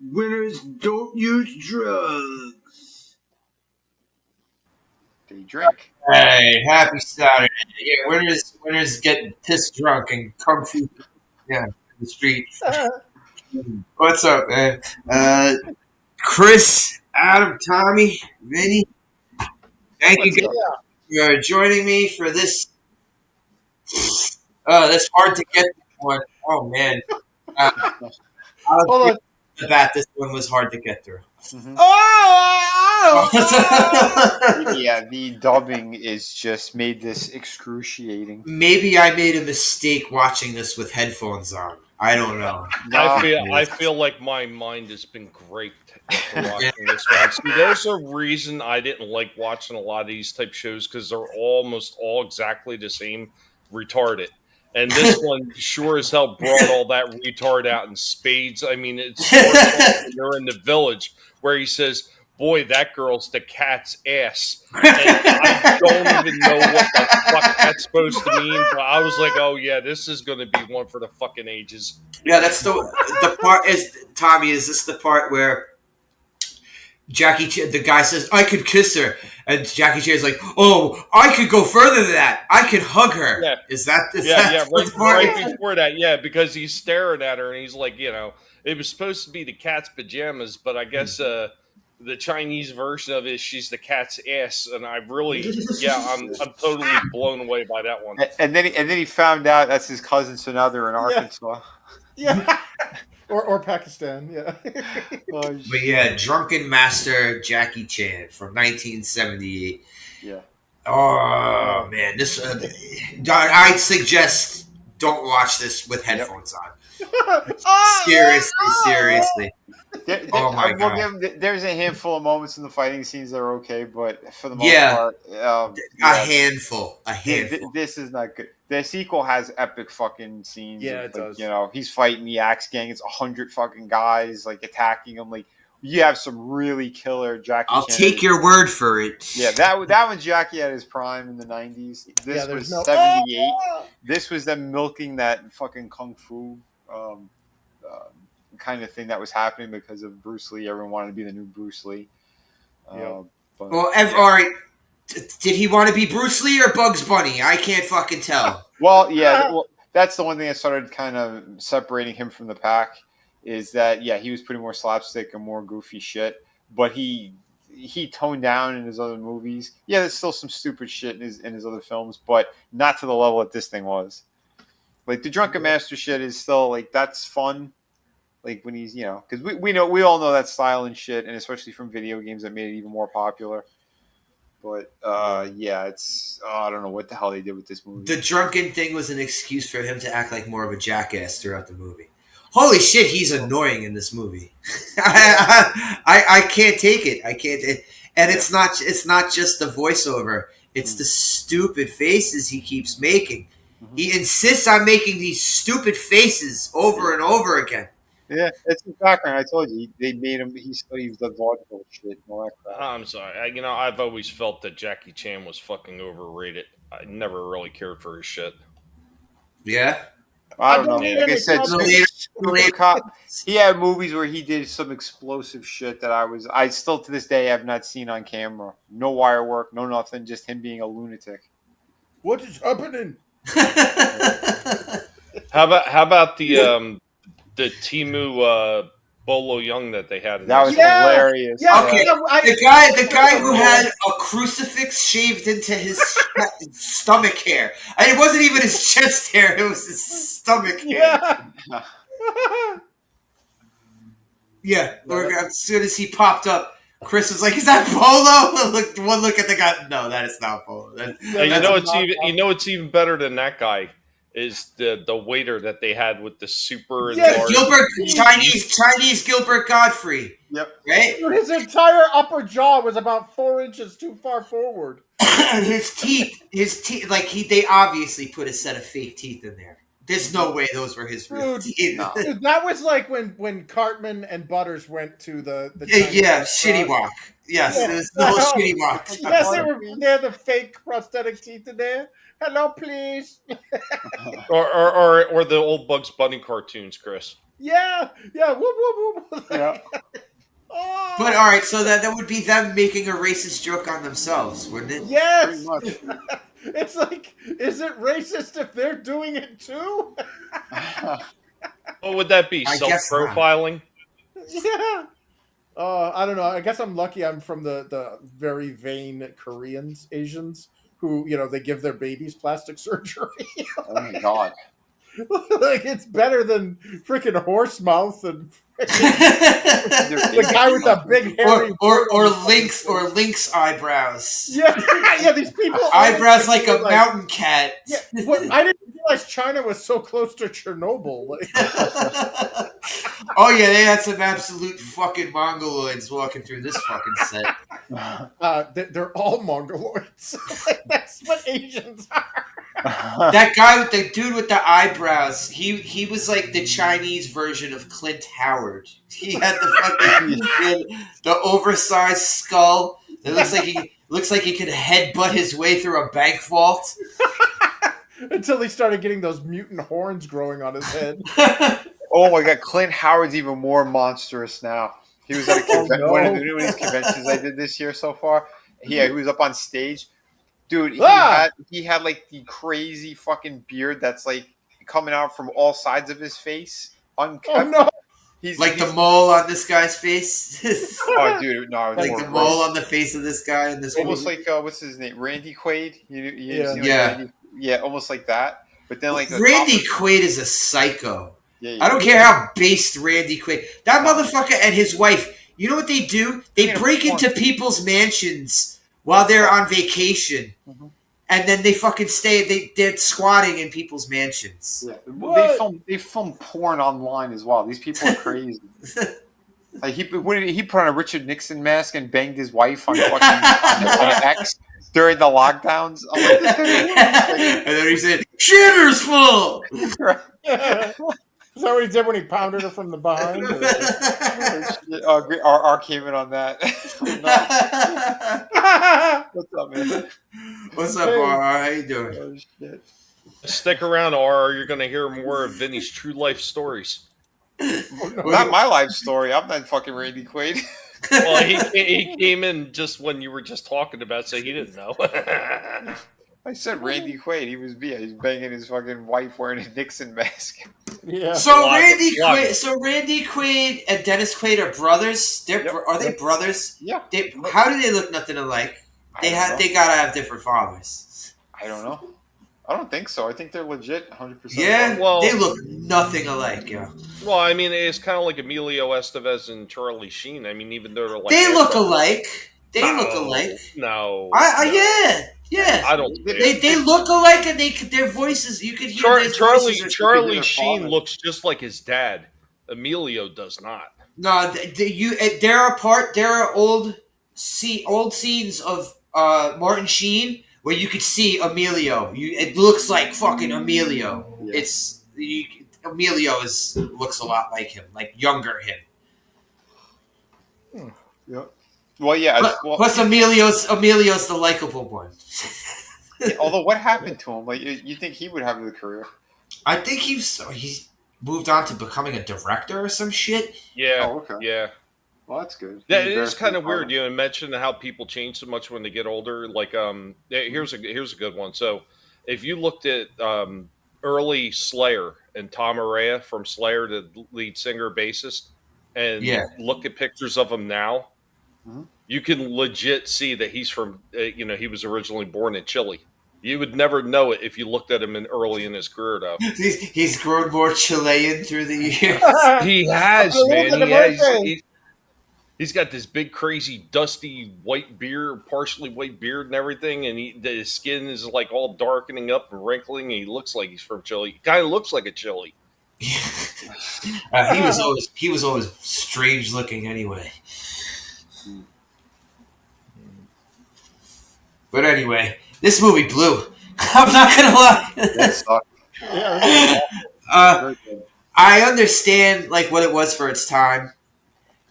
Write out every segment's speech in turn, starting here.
Winners don't use drugs. They drink. Hey, happy Saturday. Yeah, winners get pissed drunk and come through the street. What's up, man? Chris, Adam, Tommy, Vinny, thank you guys for joining me for this this hard to get one. Oh man. Hold on. This one was hard to get through. Mm-hmm. Oh! Yeah, the dubbing is just made this excruciating. Maybe I made a mistake watching this with headphones on. I don't know. I feel like my mind has been graped after watching this one. See, there's a reason I didn't like watching a lot of these type shows because they're almost all exactly the same, retarded. And this one sure as hell brought all that retard out in spades. I mean, it's they're in the village where he says, "Boy, that girl's the cat's ass." And I don't even know what the fuck that's supposed to mean, but I was like, "Oh yeah, this is going to be one for the fucking ages." Yeah, that's the part. Is Tommy? Is this the part where the guy says, "I could kiss her," and Jackie Chan's like, "Oh, I could go further than that. I could hug her." Yeah. Is that right before that? Yeah, because he's staring at her and he's like, it was supposed to be the cat's pajamas, but I guess the Chinese version of it, she's the cat's ass, and I really, I'm totally blown away by that one. And then he found out that's his cousin, so now they're in Arkansas. Yeah. Or Pakistan, yeah. But yeah, Drunken Master Jackie Chan from 1978. Yeah. Oh man, this I'd suggest don't watch this with headphones on. Seriously. Oh my God. There's a handful of moments in the fighting scenes that are okay, but for the most part, a handful. This is not good. The sequel has epic fucking scenes. Yeah, it does. He's fighting the Axe Gang. It's 100 fucking guys like attacking him. Like you have some really killer Jackie. I'll take your word for it. Yeah, that was Jackie at his prime in the 90s. This was 78. This was them milking that fucking kung fu kind of thing that was happening because of Bruce Lee. Everyone wanted to be the new Bruce Lee. All right. Did he want to be Bruce Lee or Bugs Bunny? I can't fucking tell. Well, yeah, that's the one thing that started kind of separating him from the pack is that, he was putting more slapstick and more goofy shit, but he toned down in his other movies. Yeah, there's still some stupid shit in his other films, but not to the level that this thing was. Like, the Drunken Master shit is still, like, that's fun. Like, when he's, because we all know that style and shit, and especially from video games that made it even more popular. But, it's... I don't know what the hell they did with this movie. The drunken thing was an excuse for him to act like more of a jackass throughout the movie. Holy shit, he's annoying in this movie. I can't take it. I can't... And it's not just the voiceover. It's the stupid faces he keeps making. Mm-hmm. He insists on making these stupid faces over and over again. Yeah, it's his background. I told you they made him. He studies the vaudeville shit and all that crap. I'm sorry. I've always felt that Jackie Chan was fucking overrated. I never really cared for his shit. Yeah, I don't know. Like I said, he had movies where he did some explosive shit that I still to this day have not seen on camera. No wire work, no nothing. Just him being a lunatic. What is happening? How about the Timu Bolo Young that they had? That was hilarious. Yeah, okay, the guy who had a crucifix shaved into his stomach hair. And it wasn't even his chest hair; it was his stomach hair. Yeah. As soon as he popped up, Chris was like, "Is that Bolo?" One look at the guy. No, that is not Bolo. It's even better than that guy. Is the waiter that they had with the super Chinese Gilbert Godfrey. Yep. Right? His entire upper jaw was about 4 inches too far forward. his teeth, like they obviously put a set of fake teeth in there. There's no way those were his real Dude, teeth. No. Dude, that was like when Cartman and Butters went to the Yeah, Chinese shitty restaurant. walk. Yes, Yeah. it was the whole shitty walk. Yes, they had the fake prosthetic teeth in there. Hello, please. Or the old Bugs Bunny cartoons, Chris. Yeah. Whoop, whoop, whoop. Yeah. Oh. But all right, so that would be them making a racist joke on themselves, wouldn't it? Yes. Pretty much. It's like, is it racist if they're doing it too? What would that be? I guess not. Self-profiling? Yeah. I don't know. I guess I'm lucky I'm from the very vain Koreans, Asians, who, they give their babies plastic surgery. Oh my god. Like, it's better than freaking horse mouth and the guy with the big hairy or Lynx eyebrows. Yeah, these people Eyebrows like a mountain cat. Yeah, I didn't realize China was so close to Chernobyl. Like, Oh yeah, they had some absolute fucking mongoloids walking through this fucking set. they're all mongoloids. Like, that's what Asians are. That guy with the dude with the eyebrows, he was like the Chinese version of Clint Howard. He had the fucking the oversized skull. It looks like he could headbutt his way through a bank vault. Until he started getting those mutant horns growing on his head. Oh my god, Clint Howard's even more monstrous now. He was at one of the newest conventions I did this year so far. Yeah, he was up on stage. Dude, he had like the crazy fucking beard that's like coming out from all sides of his face. Unkept. Oh no! He's the mole on this guy's face. Oh, dude, no, like the mole on the face of this guy in this almost movie. like what's his name, Randy Quaid. Yeah, almost like that. But then like Randy Quaid is a psycho. Yeah. I don't care how based Randy Quaid. That motherfucker and his wife. You know what they do? They break into people's mansions while they're on vacation, and then they fucking stay. They're squatting in people's mansions. Yeah. They film porn online as well. These people are crazy. Like he put on a Richard Nixon mask and banged his wife on fucking on X during the lockdowns. I'm like, and then he said, "Shitter's full." Is that what he did when he pounded her from the behind? R came in on that. What's up, man? What's up, R? How you doing? Oh, shit. Stick around, R. You're going to hear more of Vinny's true life stories. Not my life story. I'm not fucking Randy Quaid. Well, he came in just when you were just talking about it, so he didn't know. I said Randy Quaid. He was banging his fucking wife wearing a Nixon mask. Yeah. So Randy Quaid and Dennis Quaid are brothers. Are they brothers? Yeah. How do they look nothing alike? They gotta have different fathers. I don't know. I don't think so. I think they're legit 100%. Yeah, well, they look nothing alike. Yeah. Well, I mean, it's kind of like Emilio Estevez and Charlie Sheen. I mean, even though they're like they look alike. They look alike. No. Yeah. I don't. They look alike, and their voices. You could hear Charlie Sheen looks just like his dad. Emilio does not. No, there are old scenes of Martin Sheen where you could see Emilio. It looks like fucking Emilio. Yeah. Emilio looks a lot like him, like younger him. Yep. Well, yeah. Plus, Emilio's the likable one. Although, what happened to him? Like, you think he would have the career? I think he's moved on to becoming a director or some shit. Yeah. Oh, okay. Yeah. Well, that's good. Yeah, it is kind of weird. You mentioned how people change so much when they get older. Like, here's a good one. So, if you looked at early Slayer and Tom Araya from Slayer, the lead singer bassist, and look at pictures of him now, you can legit see that he's from. He was originally born in Chile. You would never know it if you looked at him early in his career, though. He's grown more Chilean through the years. He has, man. He's got this big, crazy, dusty white beard, partially white beard and everything, and his skin is like all darkening up and wrinkling. And he looks like he's from Chile. He kind of looks like a Chile. He was always strange looking anyway. But anyway, this movie blew. I'm not gonna lie. Yeah, I understand like what it was for its time,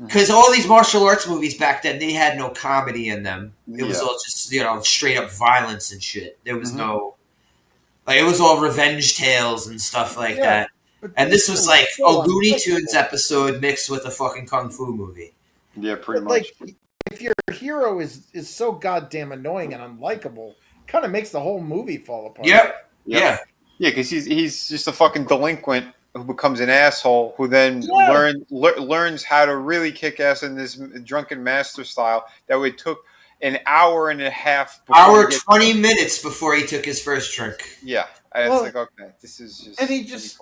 because all these martial arts movies back then, they had no comedy in them. It was all just straight up violence and shit. There was no it was all revenge tales and stuff like that. And this was like a Looney Tunes episode mixed with a fucking kung fu movie. Yeah, pretty much. Like, if your hero is so goddamn annoying and unlikable, kind of makes the whole movie fall apart. Yep. Yeah, because he's just a fucking delinquent who becomes an asshole, who then learns how to really kick ass in this Drunken Master style that would took an hour and a half. 20 minutes before he took his first drink. Yeah. And it's like, okay, this is just... And he just...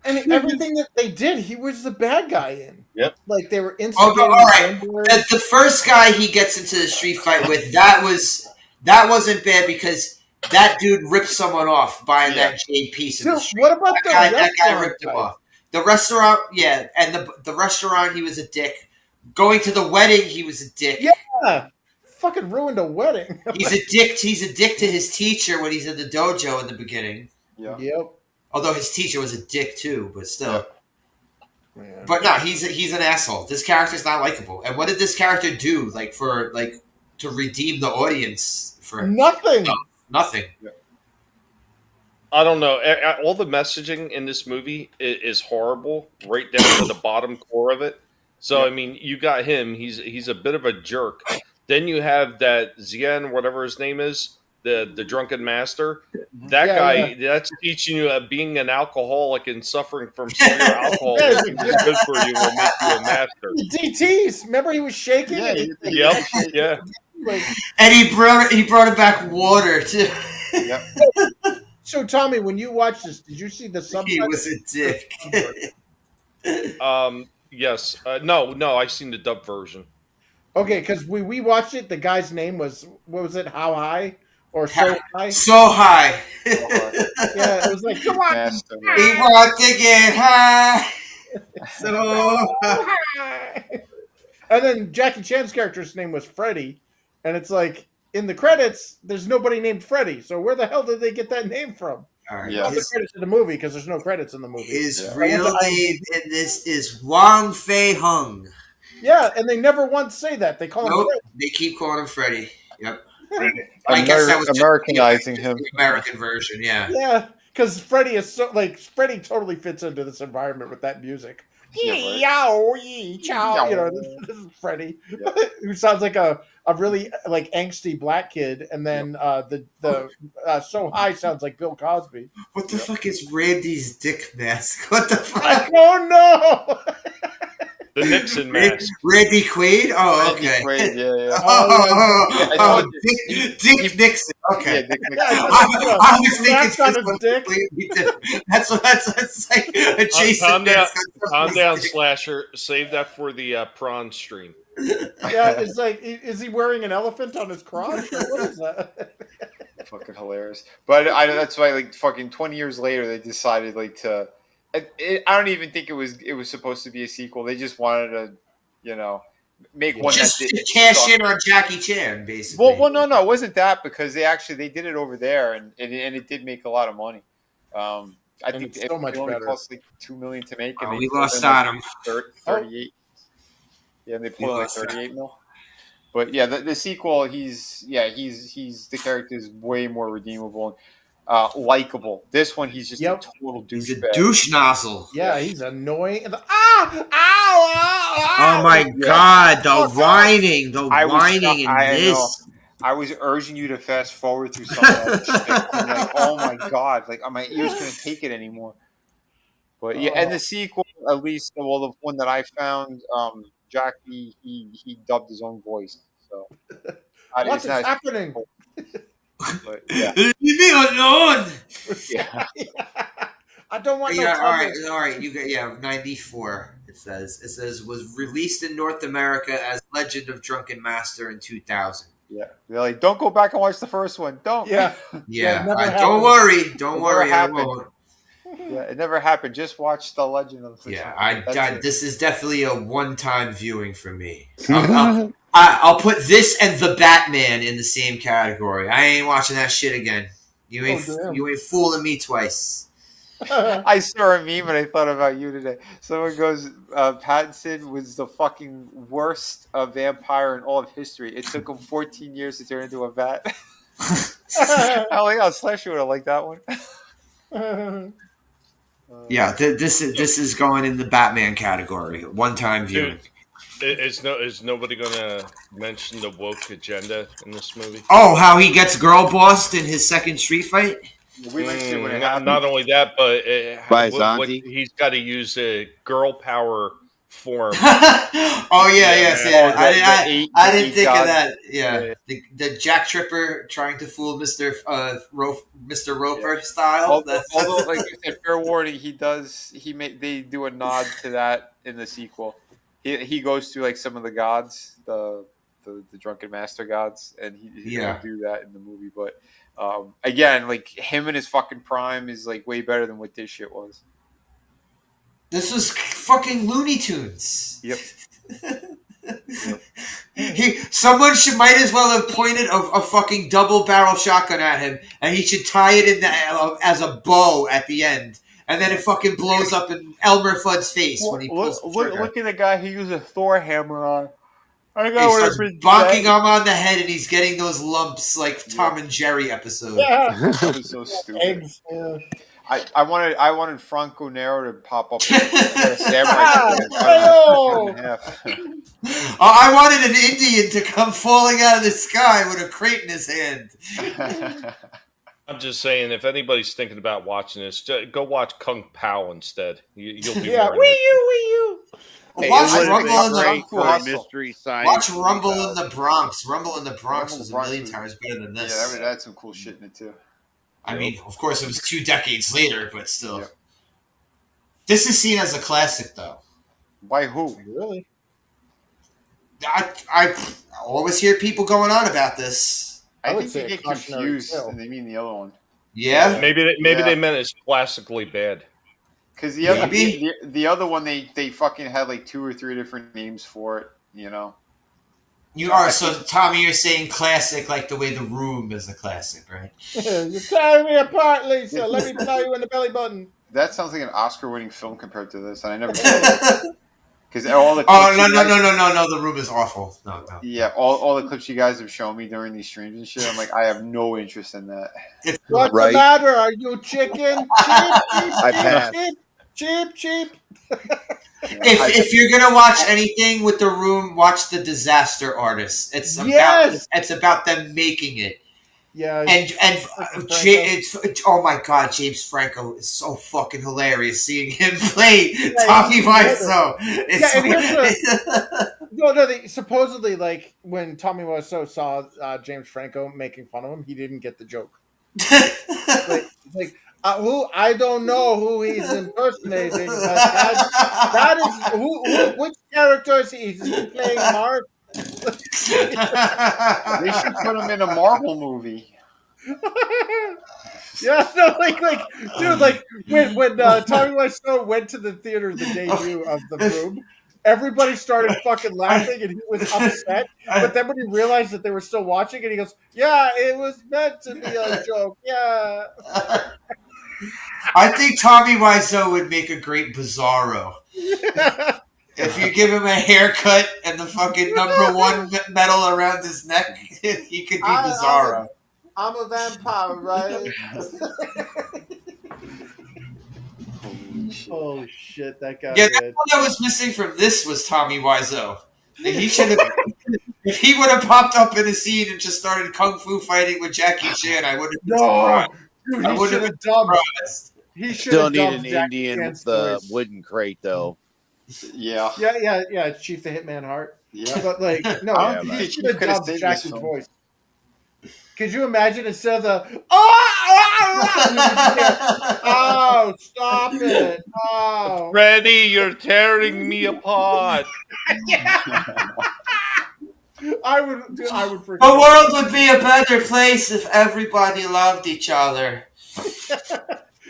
And everything that they did, he was the bad guy in. Yep. Like, they were instigating... all right. The first guy he gets into the street fight with, that wasn't bad because that dude ripped someone off buying that jade piece in the street. What about that guy ripped him off. The restaurant, and the restaurant, he was a dick. Going to the wedding, he was a dick. Yeah. Fucking ruined a wedding. He's a dick to his teacher when he's in the dojo in the beginning. Yeah. Yep. Although his teacher was a dick too, but still. Yeah. But no, he's an asshole. This character's not likable. And what did this character do to redeem the audience for nothing? No, nothing. I don't know. All the messaging in this movie is horrible, right down to the bottom core of it. So I mean, you got him. He's a bit of a jerk. Then you have that Zien, whatever his name is, the Drunken Master. That guy, that's teaching you being an alcoholic and suffering from severe alcoholism is good for you will make you a master. DTs. Remember he was shaking? Yeah. And he brought back water too. Yep. So Tommy, when you watched this, did you see the subtitles? He was a dick. Yes. No, I seen the dub version. Okay, because we watched it. The guy's name was, what was it? How High or So High? So high. Yeah, it was like, come on. Master. He walked to get high. So high. And then Jackie Chan's character's name was Freddy, and it's like in the credits, there's nobody named Freddy. So where the hell did they get that name from? All right. Yeah. The credits in the movie because there's no credits in the movie. His real name in this is Wong Fei-Hung. Yeah, and they never once say that. They call him Freddy. They keep calling him Freddy. Yep. I guess that was Americanizing him. The American version, yeah. Yeah, because Freddy is so Freddy totally fits into this environment with that music. Yow, chow. You know, this is Freddy, who sounds like a really like angsty black kid, and then the So High sounds like Bill Cosby. What the fuck is Randy's dick mask? What the fuck? I don't know. The Nixon mask. Randy Quaid? Oh, okay. Quaid, yeah. Dick Nixon. Okay. Yeah, Dick Nixon. I was thinking on his dick. That's like adjacent. Calm down, Slasher. Save that for the prawn stream. Yeah, it's like, is he wearing an elephant on his crotch? Or what is that? Fucking hilarious. But that's why, like, fucking 20 years later, they decided, like, to... I don't even think it was supposed to be a sequel. They just wanted to, make one just that to cash in on Jackie Chan, basically. Well, no, it wasn't that because they did it over there, and it did make a lot of money. I think it's so much only better. Cost like $2 million to make, and we lost Adam. 38. Yeah, and they pulled like 38 mil. But yeah, the sequel, he's the character is way more redeemable. Likable. This one, he's just a total douchebag. He's a douche nozzle. Yeah, he's annoying. Oh my god, the whining in this. I was urging you to fast forward through some of that shit. I'm like, oh my god, like my ears couldn't take it anymore. But yeah, and the sequel, at least, well, the one that I found, Jackie, he dubbed his own voice. So what's happening? But, yeah. Leave me alone. Yeah. I don't want all right. You got 94. It says was released in North America as Legend of Drunken Master in 2000. Yeah, they're like, don't go back and watch the first one. Don't. Yeah. Don't worry. Don't worry. I won't. Yeah, it never happened. Just watch the Legend of. This is definitely a one-time viewing for me. I'll put this and the Batman in the same category. I ain't watching that shit again. You ain't fooling me twice. I saw a meme and I thought about you today. Someone goes, Pattinson was the fucking worst vampire in all of history. It took him 14 years to turn into a bat. Slash would have liked that one. Yeah, this is going in the Batman category. One-time viewing. Is nobody going to mention the woke agenda in this movie? Oh, how he gets girl bossed in his second street fight? We mentioned it when it happened. Not only that, but he's got to use a girl power form. Oh yeah. I didn't think of that. Yeah, the Jack Tripper trying to fool Mr. Roper style. Although, like you said, fair warning, they do a nod to that in the sequel. He goes through like some of the gods, the Drunken Master gods, and he don't do that in the movie. But again, like him in his fucking prime is like way better than what this shit was. This was fucking Looney Tunes. Yep. Someone might as well have pointed a fucking double barrel shotgun at him, and he should tie it in as a bow at the end, and then it fucking blows up in Elmer Fudd's face when he pulls the trigger. Look at the guy who used a Thor hammer on. He starts bonking him on the head, and he's getting those lumps like Tom and Jerry episode. Yeah. That was so stupid. Eggs, yeah. I wanted Franco Nero to pop up with a samurai. I wanted an Indian to come falling out of the sky with a crate in his hand. I'm just saying, if anybody's thinking about watching this, go watch Kung Pao instead. You'll be Wii U. Hey, watch Rumble in the Bronx. Rumble in the Bronx was a million times better than this. Yeah, that had some cool shit in it too. I mean, of course, it was 2 decades later, but still. Yeah. This is seen as a classic, though. By who? Really? I always hear people going on about this. I think they get confused and they mean the other one. Yeah? Maybe they meant it's classically bad. Because the other one, they fucking had like 2 or 3 different names for it, you know? So Tommy, you're saying classic like the way The Room is a classic, right? You're tearing me apart, Lisa. Let me tell you in the belly button. That sounds like an Oscar-winning film compared to this, and I never because all the no, The Room is awful. No. Yeah, all the clips you guys have shown me during these streams and shit, I'm like, I have no interest in that. What's the matter? Are you chicken? Cheap. If you're gonna watch anything with The Room, watch The Disaster Artist. It's about them making it. Yeah, oh my god, James Franco is so fucking hilarious. Seeing him play Tommy Wiseau. Supposedly, like when Tommy Wiseau saw James Franco making fun of him, he didn't get the joke. Who I don't know who he's impersonating, but that is which character is he? Is he playing Mark? They should put him in a Marvel movie. Yeah, no, dude, when Tommy Wiseau went to the theater the debut of The Room, everybody started fucking laughing and he was upset. But then when he realized that they were still watching it, he goes, "Yeah, it was meant to be a joke." Yeah. I think Tommy Wiseau would make a great Bizarro. If you give him a haircut and the fucking #1 medal around his neck, he could be Bizarro. I'm a vampire, right? Oh shit, that guy. Yeah, that's what I was missing from this was Tommy Wiseau. He should have. If he would have popped up in a scene and just started kung fu fighting with Jackie Chan, I would have been surprised. Dude, he should have dubbed. He should still need an Indian with the wooden crate, though. Yeah. Yeah. Chief the Hitman Hart. Yeah, but he should have dubbed Jackie's voice. Could you imagine instead of the oh, stop it! Oh, Freddy, you're tearing me apart. I would forget. The world would be a better place if everybody loved each other.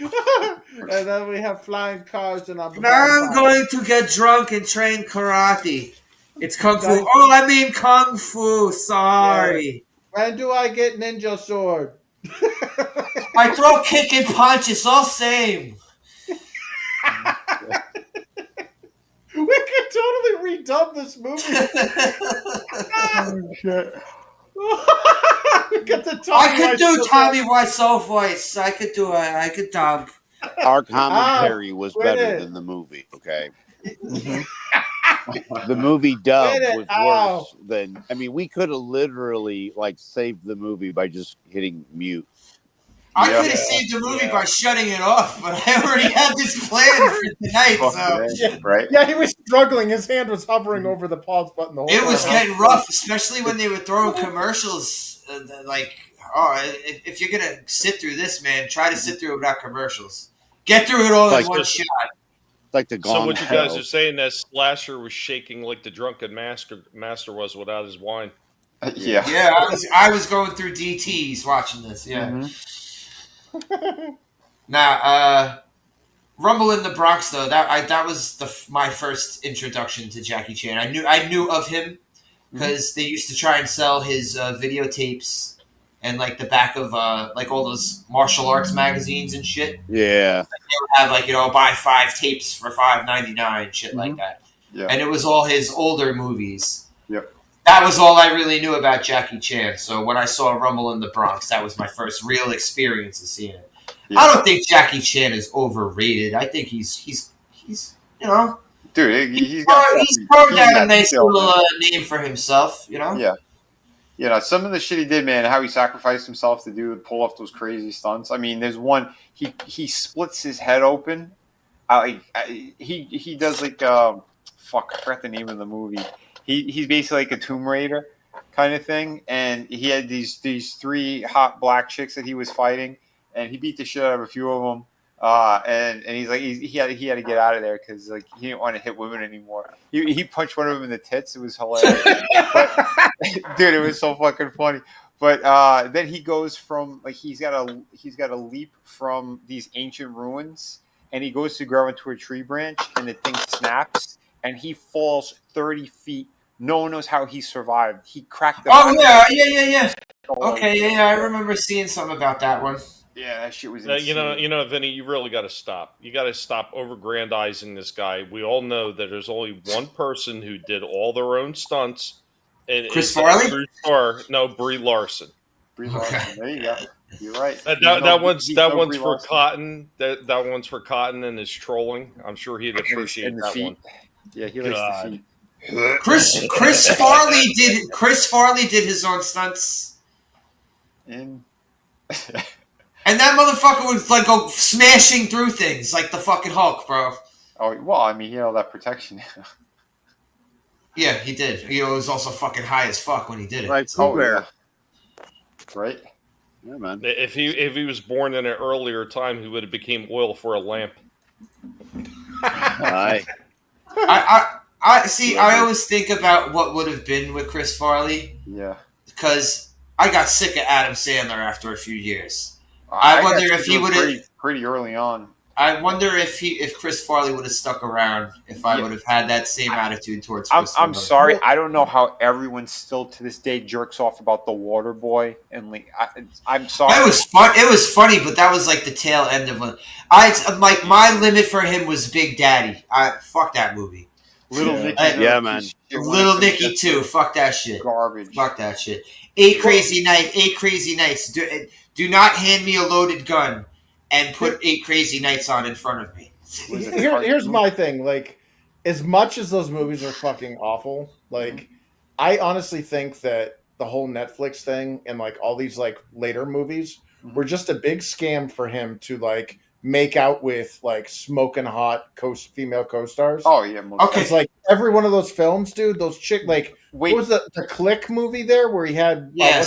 And then we have flying cars and I'm going to get drunk and train karate. It's kung fu. Oh, I mean kung fu. Sorry. Yeah. When do I get ninja sword? I throw kick and punch. It's all same. We could totally redub this movie. Oh, shit. We got the I could do Tommy Wiseau voice. I could dub. Our commentary was quit better it. than the movie. Okay. The movie dub was worse than. I mean, we could have literally like saved the movie by just hitting mute. I could have saved the movie by shutting it off, but I already had this plan for tonight. So Right? Yeah, he was struggling. His hand was hovering over the pause button the whole time. it was getting rough, especially when they were throwing commercials. If you're gonna sit through this, man, try to sit through it without commercials. Get through it all in one shot. Like the So what you guys are saying that Slasher was shaking like the Drunken Master was without his wine. Yeah. Yeah, I was going through DTs watching this. Yeah. Now, Rumble in the Bronx, though, that was my first introduction to Jackie Chan. I knew of him because they used to try and sell his videotapes and like the back of like all those martial arts magazines and shit. Yeah. Like, they would have buy 5 tapes for $5.99, shit like that. Yeah. And it was all his older movies. Yep. That was all I really knew about Jackie Chan. So when I saw Rumble in the Bronx, that was my first real experience of seeing it. Yeah. I don't think Jackie Chan is overrated. I think he's you know, dude, he's thrown down a nice little name for himself. You know. Yeah. You know, some of the shit he did, man, how he sacrificed himself to pull off those crazy stunts. I mean, there's one, he splits his head open. He does like, I forgot the name of the movie. He's basically like a Tomb Raider kind of thing. And he had these 3 hot black chicks that he was fighting. And he beat the shit out of a few of them. And he's like, he had to get out of there because like he didn't want to hit women anymore. He punched one of them in the tits. It was hilarious. Dude, it was so fucking funny. But then he goes from like he's got a leap from these ancient ruins, and he goes to grab onto a tree branch, and the thing snaps, and he falls 30 feet. No one knows how he survived. He cracked the. Oh yeah. Okay, yeah, I remember seeing something about that one. Yeah, that shit was insane. You know, Vinny, you really got to stop. You got to stop over-grandizing this guy. We all know that there's only one person who did all their own stunts. And Chris Farley? No, Brie Larson. Brie Larson. There you go. You're right. That one's for Cotton. That one's for Cotton and his trolling. I'm sure he'd appreciate that one. Yeah, he likes the feet. Chris Farley did his own stunts. And that motherfucker would like go smashing through things like the fucking Hulk, bro. Oh well, I mean, he had all that protection. Yeah, he did. He was also fucking high as fuck when he did it. Like Bear. Right? Yeah, man. If he was born in an earlier time, he would have became oil for a lamp. Aye. I see. I always think about what would have been with Chris Farley. Yeah. Because I got sick of Adam Sandler after a few years. I wonder if he would have pretty early on. I wonder if Chris Farley would have stuck around if I would have had that same attitude towards Chris I'm Farley. sorry, I don't know how everyone still to this day jerks off about the Water Boy and like I'm sorry. It was fun. It was funny, but that was like the tail end of one. Like my limit for him was Big Daddy. Fuck that movie. Little Nicky, man. Little Nicky too. Fuck that shit. Garbage. Fuck that shit. 8 Crazy Nights. Do not hand me a loaded gun and put 8 Crazy Nights on in front of me. Here's my thing. Like, as much as those movies are fucking awful, like, I honestly think that the whole Netflix thing and like all these like later movies were just a big scam for him to like make out with like smoking hot female co-stars. Oh yeah, okay. It's like every one of those films, dude. Those like what was the Click movie there where he had there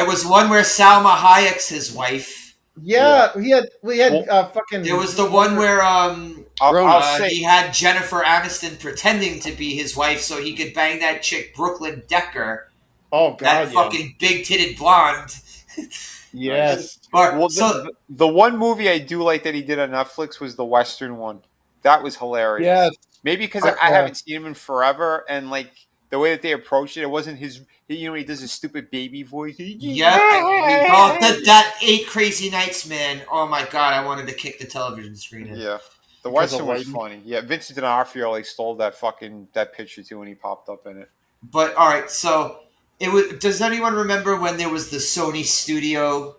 was one where Salma Hayek's his wife. Yeah, we had fucking. There was the one where he had Jennifer Aniston pretending to be his wife so he could bang that chick Brooklyn Decker. Oh god, that fucking big titted blonde. Yes. Well, the one movie I do like that he did on Netflix was the Western one. That was hilarious. Yeah. Maybe because I haven't seen him in forever, and like the way that they approached it wasn't his. You know, he does his stupid baby voice. Yeah. That 8 Crazy Nights, man. Oh my god, I wanted to kick the television screen in. Yeah. The Western was funny. Yeah, Vincent D'Onofrio like stole that picture too when he popped up in it. But all right, so it was. Does anyone remember when there was the Sony Studio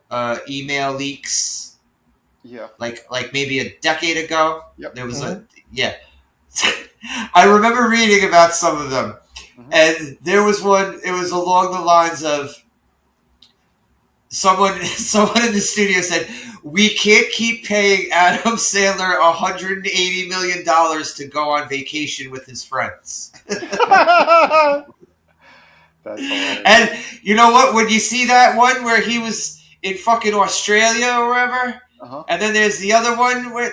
email leaks? Yeah, like maybe a decade ago. Yep. There was I remember reading about some of them, and there was one. It was along the lines of someone in the studio said, "We can't keep paying Adam Sandler $180 million to go on vacation with his friends." That's hilarious. And you know what? When you see that one where he was in fucking Australia or wherever, and then there's the other one where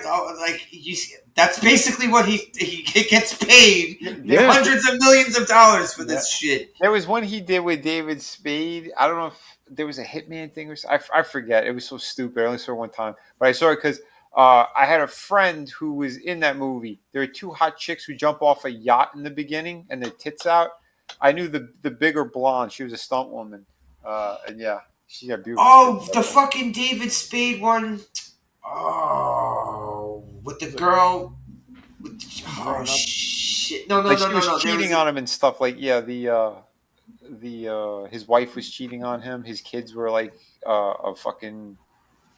that's basically what he gets paid hundreds of millions of dollars for this shit. There was one he did with David Spade. I don't know if there was a Hitman thing or something. I forget. It was so stupid. I only saw it one time, but I saw it because I had a friend who was in that movie. There were two hot chicks who jump off a yacht in the beginning and their tits out. I knew the bigger blonde. She was a stunt woman, and yeah, she got beautiful. Oh, the fucking David Spade one. Oh, with the girl. Oh shit! No. She was cheating on him and stuff. Like his wife was cheating on him. His kids were like a fucking.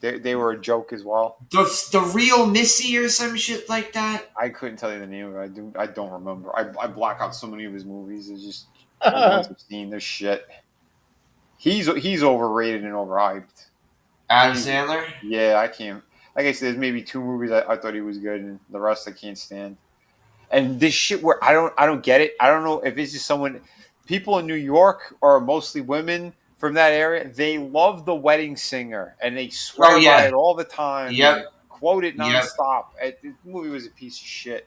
They were a joke as well. The real Missy or some shit like that. I couldn't tell you the name of it. I don't remember. I block out so many of his movies. It's just ones I've seen. They're shit. He's overrated and overhyped. Adam Sandler. Yeah, I can't. Like I said, there's maybe two movies I thought he was good, and the rest I can't stand. And this shit where I don't get it. I don't know if it's just people in New York are mostly women from that area. They love The Wedding Singer, and they swear by it all the time. Yep. Quote it nonstop. The movie was a piece of shit.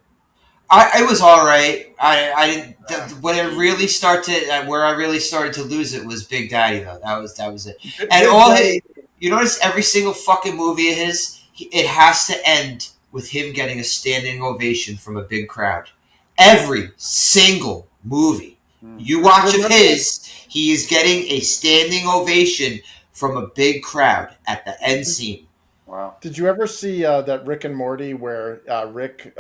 It was all right. I didn't. When it really started, where I really started to lose it was Big Daddy though. That was it. And you notice every single fucking movie of his, it has to end with him getting a standing ovation from a big crowd. Every single movie you watch of his, he is getting a standing ovation from a big crowd at the end scene. Wow. Did you ever see that Rick and Morty where Rick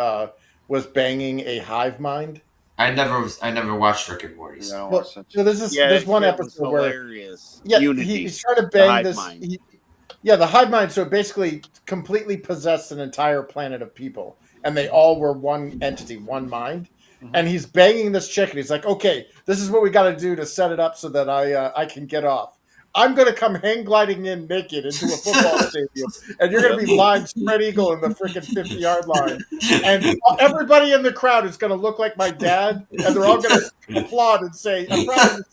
was banging a hive mind? I never watched Rick and Morty. So there's one episode where he's trying to bang this. The hive mind. So it basically completely possessed an entire planet of people, and they all were one entity, one mind. And he's banging this chick, and he's like, "Okay, this is what we got to do to set it up so that I can get off. I'm going to come hang gliding in naked into a football stadium, and you're going to be lying spread eagle in the freaking 50-yard line. And everybody in the crowd is going to look like my dad, and they're all going to applaud and say, 'I'm proud of you,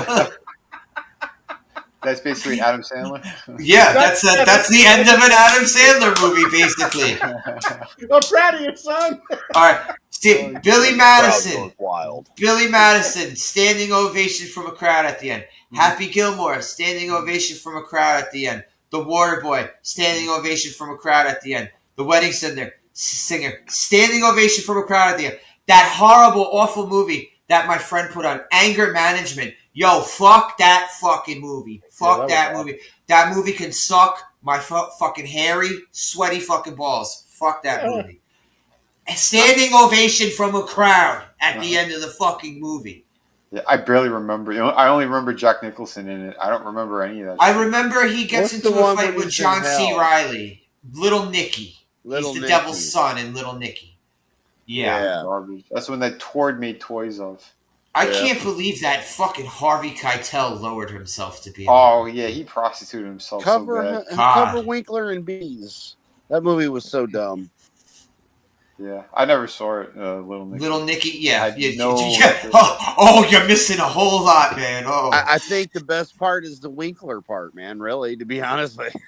son.'" That's basically Adam Sandler. Yeah, that's the end of an Adam Sandler movie, basically. I'm proud of you, son. All right, see, Billy Madison. Wild. Billy Madison, standing ovation from a crowd at the end. Happy Gilmore, standing ovation from a crowd at the end. The Waterboy, standing ovation from a crowd at the end. The Wedding Singer, standing ovation from a crowd at the end. That horrible, awful movie that my friend put on, Anger Management. Yo, fuck that fucking movie. Fuck that movie. That movie can suck my fucking hairy, sweaty fucking balls. Fuck that movie. A standing ovation from a crowd at the end of the fucking movie. Yeah, I barely remember. I only remember Jack Nicholson in it. I don't remember any of that. I remember he gets into a fight with John C. Reilly. Little Nicky. He's the devil's son in Little Nicky. Yeah. That's when that Tord made toys of. I can't believe that fucking Harvey Keitel lowered himself to be. Oh yeah, he prostituted himself. Cover Winkler and Bees. That movie was so dumb. Yeah, I never saw it. Little Nicky. Little Nicky, yeah. Oh, you're missing a whole lot, man. Oh, I think the best part is the Winkler part, man. Really, to be honest with you.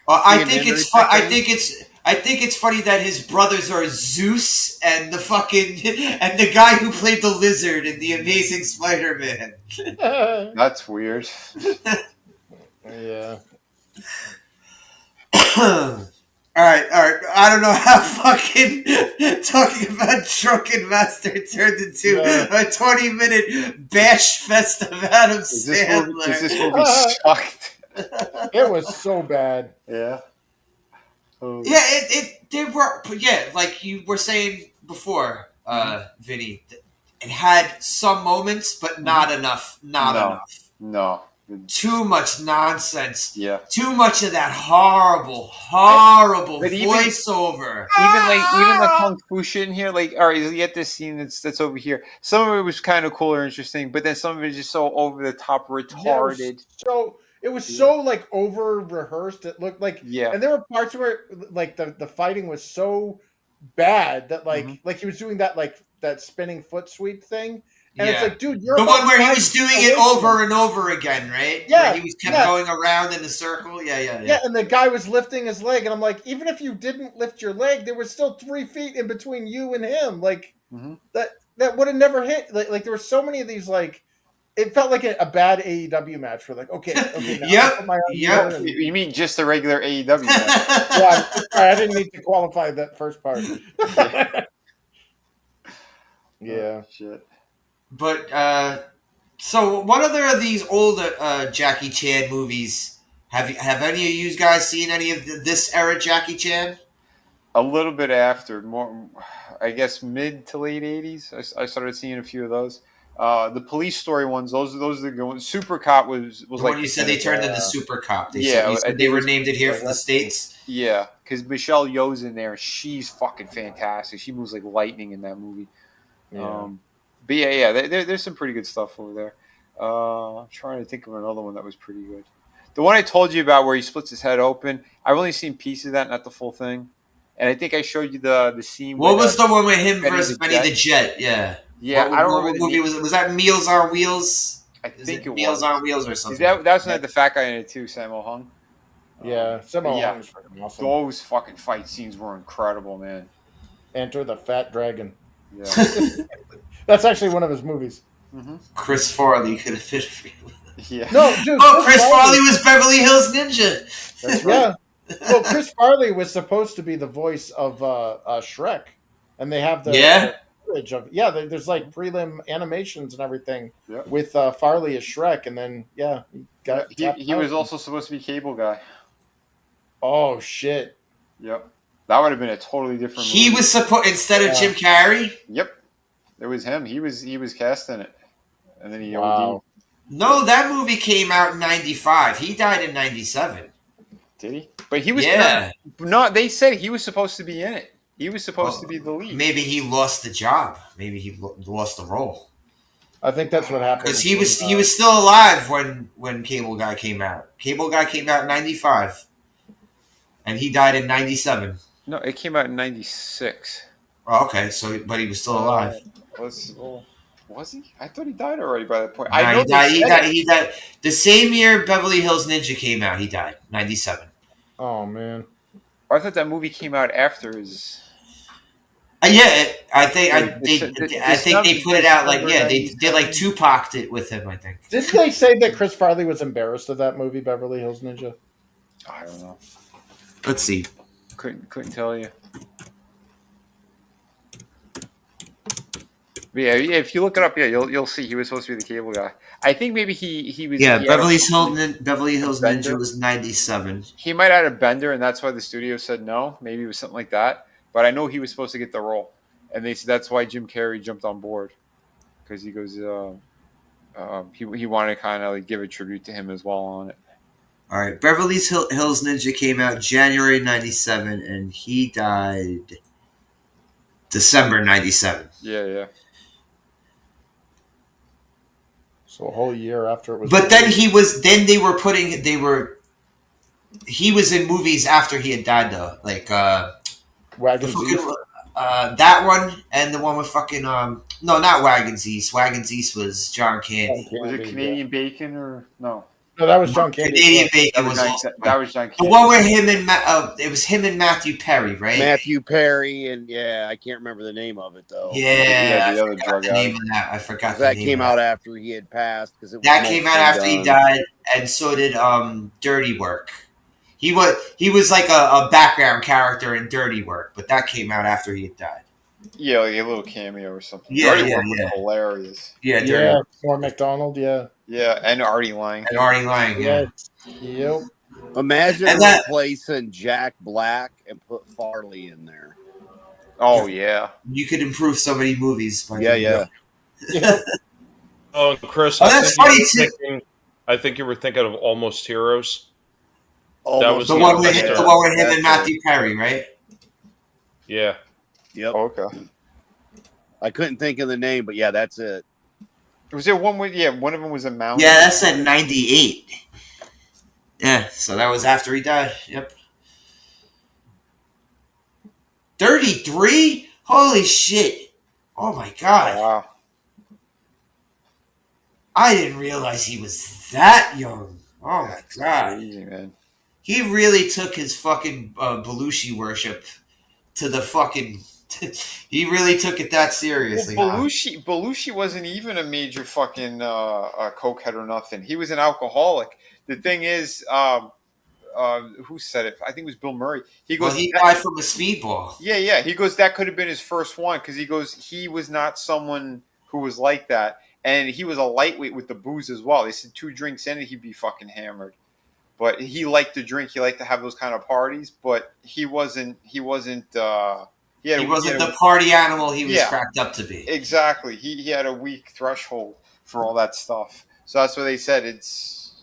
I think it's funny that his brothers are Zeus and the guy who played the lizard in The Amazing Spider-Man. That's weird. Yeah. All right. I don't know how fucking talking about Drunken Master turned into a 20-minute bash fest of Adam Sandler. Is this movie sucked? It was so bad. Yeah. They were, like you were saying before, Vinny. It had some moments, but not enough. Enough. No. Too much nonsense. Yeah. Too much of that horrible voiceover. Even the kung fu shit in here, like, all right, you get this scene that's over here. Some of it was kind of cool or interesting, but then some of it is just so over the top, retarded. Yeah, it was so like over rehearsed. It looked like, and there were parts where like the fighting was so bad that like he was doing that like that spinning foot sweep thing. And it's like, dude, you're the one where he was doing it over and over again, right? Yeah. Where he was kept going around in a circle. Yeah. And the guy was lifting his leg, and I'm like, even if you didn't lift your leg, there was still 3 feet in between you and him. Like that would have never hit. Like there were so many of these. Like it felt like a bad AEW match. Where like, okay. Now You mean just a regular AEW match? Yeah, I didn't need to qualify that first part. Yeah. Oh, shit. But so what other of these old Jackie Chan movies have any of you guys seen any of this era Jackie Chan? A little bit after, more, I guess mid to late 80s. I started seeing a few of those. The Police Story ones, those are the good ones. Super Cop was the like one you said they turned into Super Cop. They were named it here for the States. Yeah, because Michelle Yeoh's in there. She's fucking fantastic. She moves like lightning in that movie. Yeah. But yeah, there's some pretty good stuff over there. I'm trying to think of another one that was pretty good. The one I told you about where he splits his head open, I've only seen pieces of that, not the full thing. And I think I showed you the scene. What was the one with him versus Benny the Jet? Yeah. Yeah, I don't remember. What movie was that? Meals on Wheels? I think it was Meals on Wheels or something. That was the fat guy in it too, Sammo Hung. Yeah, Sammo Hung was fucking awesome. Those fucking fight scenes were incredible, man. Enter the Fat Dragon. Yeah. That's actually one of his movies. Mm-hmm. Chris Farley could have fit. Yeah. No, dude. Chris Farley was Beverly Hills Ninja. That's right. Yeah. Well, Chris Farley was supposed to be the voice of Shrek, and they have the footage of there's like prelim animations and everything with Farley as Shrek, and then he was also supposed to be Cable Guy. Oh shit! Yep, that would have been a totally different movie. He was supposed instead of Jim Carrey. Yep, it was him. He was cast in it, and then he OD'd. No, that movie came out in '95. He died in '97. Did he? But he was not. They said he was supposed to be in it. He was supposed to be the lead. Maybe he lost the job. Maybe he lost the role. I think that's what happened. Because he was still alive when Cable Guy came out. Cable Guy came out in '95, and he died in '97. No, it came out in '96. Oh, okay. So, but he was still alive. Was he? I thought he died already by that point. He died. The same year Beverly Hills Ninja came out, he died. '97. Oh man. I thought that movie came out after his. I think they put it out they like Tupac'd it with him. I think. Didn't they say that Chris Farley was embarrassed of that movie, Beverly Hills Ninja? I don't know. Let's see. Couldn't tell you. But yeah, if you look it up, you'll see he was supposed to be the Cable Guy. I think maybe he was. Yeah, Beverly Hills Ninja was '97. He might have had a bender, and that's why the studio said no. Maybe it was something like that. But I know he was supposed to get the role, and they said that's why Jim Carrey jumped on board, because he goes, he wanted to kind of like give a tribute to him as well on it. All right, Beverly Hills Ninja came out January '97, and he died December '97. Yeah. So a whole year after it was. But then he was in movies after he had died though, like Wagon East. That one and the one with fucking no, not Wagons East. Wagons East was John Candy. Was it Canadian Bacon or no? No, that was John Candy. Canadian Bacon was that was John Candy. The one with him and it was him and Matthew Perry, right? Matthew Perry and I can't remember the name of it though. Yeah, the other drug name of that. I forgot. That came out after he had passed that came out after he died, and so did Dirty Work. He was like a background character in Dirty Work, but that came out after he had died. Yeah, like a little cameo or something. Dirty Work was hilarious. Yeah, Norm Macdonald, Yeah, and Artie Lang. yeah. Yep. Imagine And that- replacing Jack Black and put Farley in there. Oh yeah. You could improve so many movies. By Yeah, doing yeah. that. Oh, and Chris, Oh, that's funny too. I think you were thinking of Almost Heroes. Almost The Yeah, one with that's him, it. the one with him That's and it. Matthew Perry, right? Yeah. Yep. Oh, okay. I couldn't think of the name, but yeah, that's it. Was there one with? Yeah, one of them was a mountain. Yeah, that's at 98. Yeah, so that was after he died. Yep. 33? Holy shit. Oh my god. Wow. I didn't realize he was that young. Oh my god. Crazy, man. He really took his fucking Belushi worship to the fucking... he really took it that seriously. Well, Belushi wasn't even a major fucking cokehead or nothing. He was an alcoholic. The thing is, who said it? I think it was Bill Murray. He goes, Well, he died from a speedball. yeah. He goes, that could have been his first one because he goes, he was not someone who was like that, and he was a lightweight with the booze as well. They said 2 drinks in and he'd be fucking hammered. But he liked to drink. He liked to have those kind of parties. But he wasn't. He wasn't the party animal he was Yeah. cracked up to be. Exactly. He had a weak threshold for all that stuff. So that's what they said. It's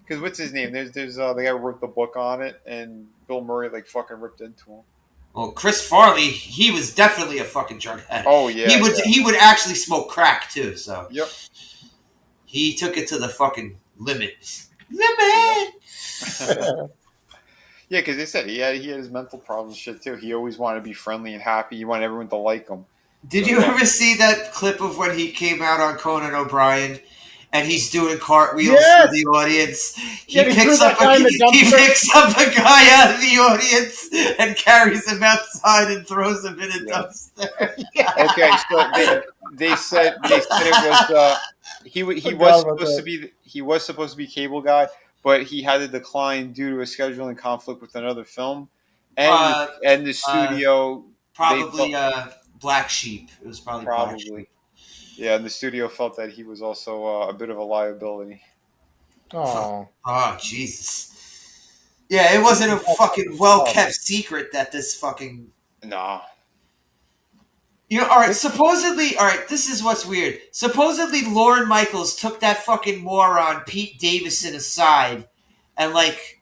because what's his name? There's the guy who wrote the book on it, and Bill Murray like fucking ripped into him. Well, Chris Farley, he was definitely a fucking drug addict. Oh yeah. He would actually smoke crack too. So Yep. he took it to the fucking limit. Yeah, because they said he had his mental problems and shit too. He always wanted to be friendly and happy. He wanted everyone to like him. Did you ever see that clip of when he came out on Conan O'Brien and he's doing cartwheels Yes! through the audience? Yeah, he threw that guy in the He dumpster. picks up a guy out of the audience and carries him outside and throws him in a dumpster. Okay, so they said it was he was supposed to be cable guy, but he had to decline due to a scheduling conflict with another film, and the studio Probably Black Sheep. It was probably Black Sheep. Yeah, and the studio felt that he was also a bit of a liability. Oh. Oh, Jesus. Yeah, it wasn't a fucking well-kept secret that this fucking... Nah. You know, alright, this is what's weird. Supposedly Lorne Michaels took that fucking moron Pete Davidson aside and, like,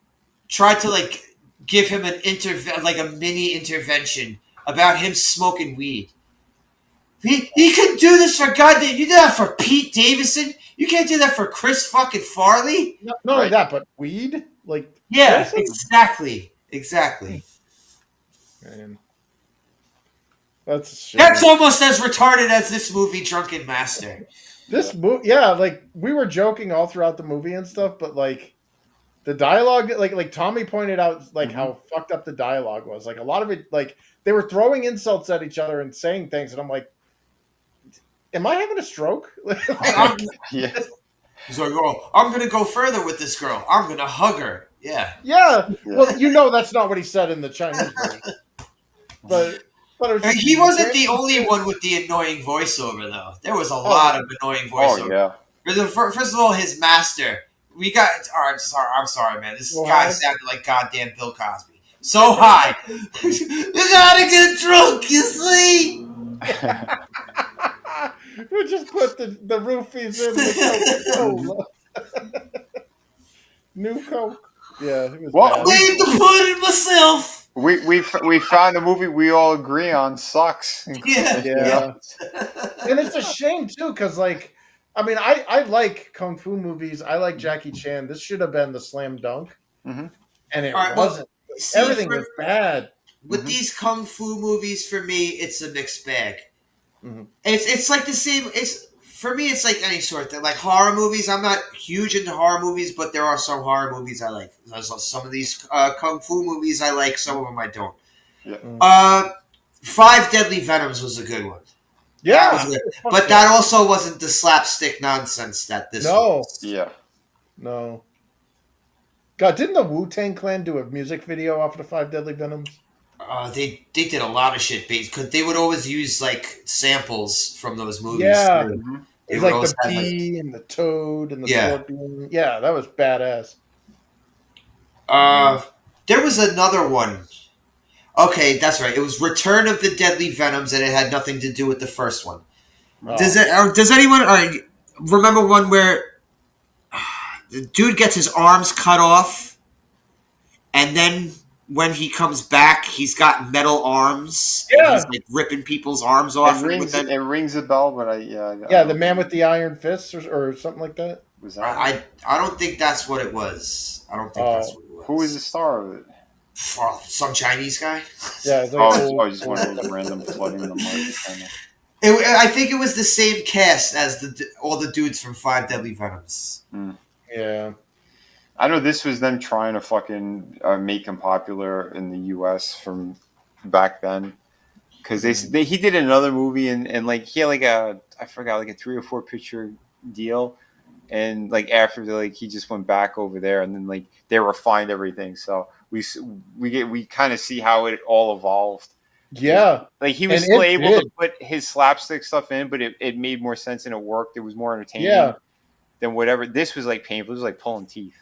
tried to, like, give him a mini intervention about him smoking weed. He could do this for goddamn... You do that for Pete Davidson? You can't do that for Chris fucking Farley? Not only that, but weed? Like, Yeah, seriously? exactly. Man. That's a shame. That's almost as retarded as this movie, Drunken Master. This movie, yeah, like we were joking all throughout the movie and stuff, but like the dialogue, like Tommy pointed out, like how fucked up the dialogue was. Like a lot of it, like they were throwing insults at each other and saying things, and I'm like, am I having a stroke? Yeah. He's like, oh, I'm going to go further with this girl. I'm going to hug her. Yeah. Yeah. Well, you know that's not what he said in the Chinese version. But it was He wasn't the only one with the annoying voiceover, though. There was a lot of annoying voiceover. Oh, yeah. First of all, his master. I'm sorry, man. This guy sounded like goddamn Bill Cosby. So high. You gotta get drunk, you see? We just put the roofies in the Coke. New Coke. Yeah, it was Well, bad. Leave the put in myself. We found a movie we all agree on sucks. Yeah. And it's a shame too, because like, I mean, I like kung fu movies. I like Jackie Chan. This should have been the slam dunk, and it wasn't. Everything was bad. With these kung fu movies, for me, it's a mixed bag. It's like the same. For me, it's like any sort. Like horror movies, I'm not huge into horror movies, but there are some horror movies I like. There's some of these kung fu movies I like. Some of them I don't. Yeah. 5 Deadly Venoms was a good one. Yeah, but that also wasn't the slapstick nonsense that this was. Yeah. No. God, didn't the Wu-Tang Clan do a music video off of the 5 Deadly Venoms? They did a lot of shit because they would always use like samples from those movies. Yeah, it was like the bee and the toad and the scorpion. Yeah, that was badass. There was another one. Okay, that's right. It was Return of the Deadly Venoms, and it had nothing to do with the first one. Oh. Does anyone remember one where the dude gets his arms cut off, and then when he comes back, he's got metal arms. Yeah. And he's like ripping people's arms off. It rings a bell, but the man with the iron fists or something like that. Was that? I don't think that's what it was. I don't think that's what it was. Who was the star of it? Some Chinese guy. Yeah. It's just one of those random flooding the market. I think it was the same cast as all the dudes from Five Deadly Venoms. Yeah. I know this was them trying to fucking make him popular in the U.S. from back then, because he did another movie and like he had like a 3 or 4 picture deal, and like after he just went back over there and then like they refined everything, so we kind of see how it all evolved. Yeah, like he was still able to put his slapstick stuff in, but it made more sense and it worked. It was more entertaining than whatever. This was like painful. It was like pulling teeth.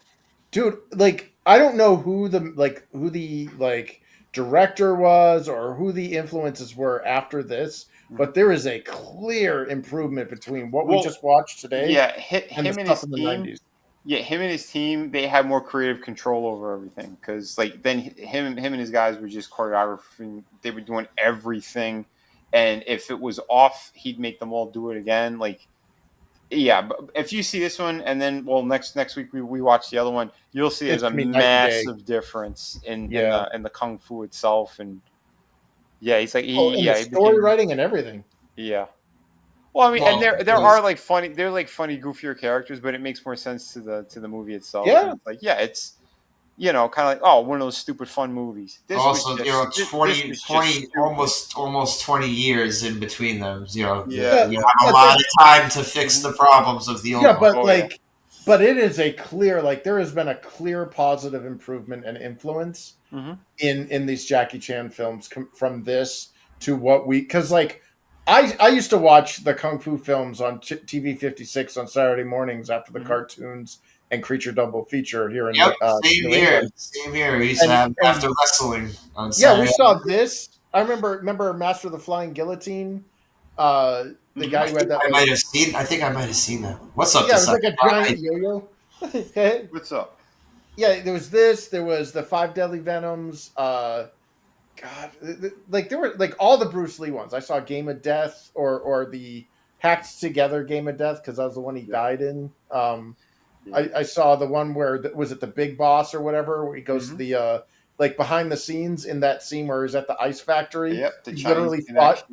Dude, like I don't know who the director was or who the influences were after this, but there is a clear improvement between what we just watched today. Yeah, him and his team. Yeah, him and his team, they had more creative control over everything because like then him and his guys were just choreographing. They were doing everything, and if it was off, he'd make them all do it again. Like. Yeah, but if you see this one and then next week we watch the other one, you'll see there's a massive difference in the kung fu itself, and he's like the story writing and everything. Yeah, well, I mean, and there are like funny, they're like funny, goofier characters, but it makes more sense to the movie itself. Yeah, it's like it's kind of like one of those stupid fun movies. This also, 20 almost 20 years in between them. You have a lot of time to fix the problems of the old. Yeah, but but it is a clear there has been a clear positive improvement and influence in these Jackie Chan films from this to what because I used to watch the kung fu films on TV 56 on Saturday mornings after the cartoons and Creature double feature here in same here. We used to have after wrestling on Saturday. Yeah, we saw this. I remember Master of the Flying Guillotine. The guy who had that. I think I might have seen that. What's up? Yeah, it was like a giant yo-yo. What's up? Yeah, there was this. There was the Five Deadly Venoms. God, there were all the Bruce Lee ones. I saw Game of Death or the Hacked Together Game of Death because that was the one he died in. I saw the one where was it the Big Boss or whatever where he goes to the behind the scenes in that scene where he's at the ice factory. Yep, the he literally fought.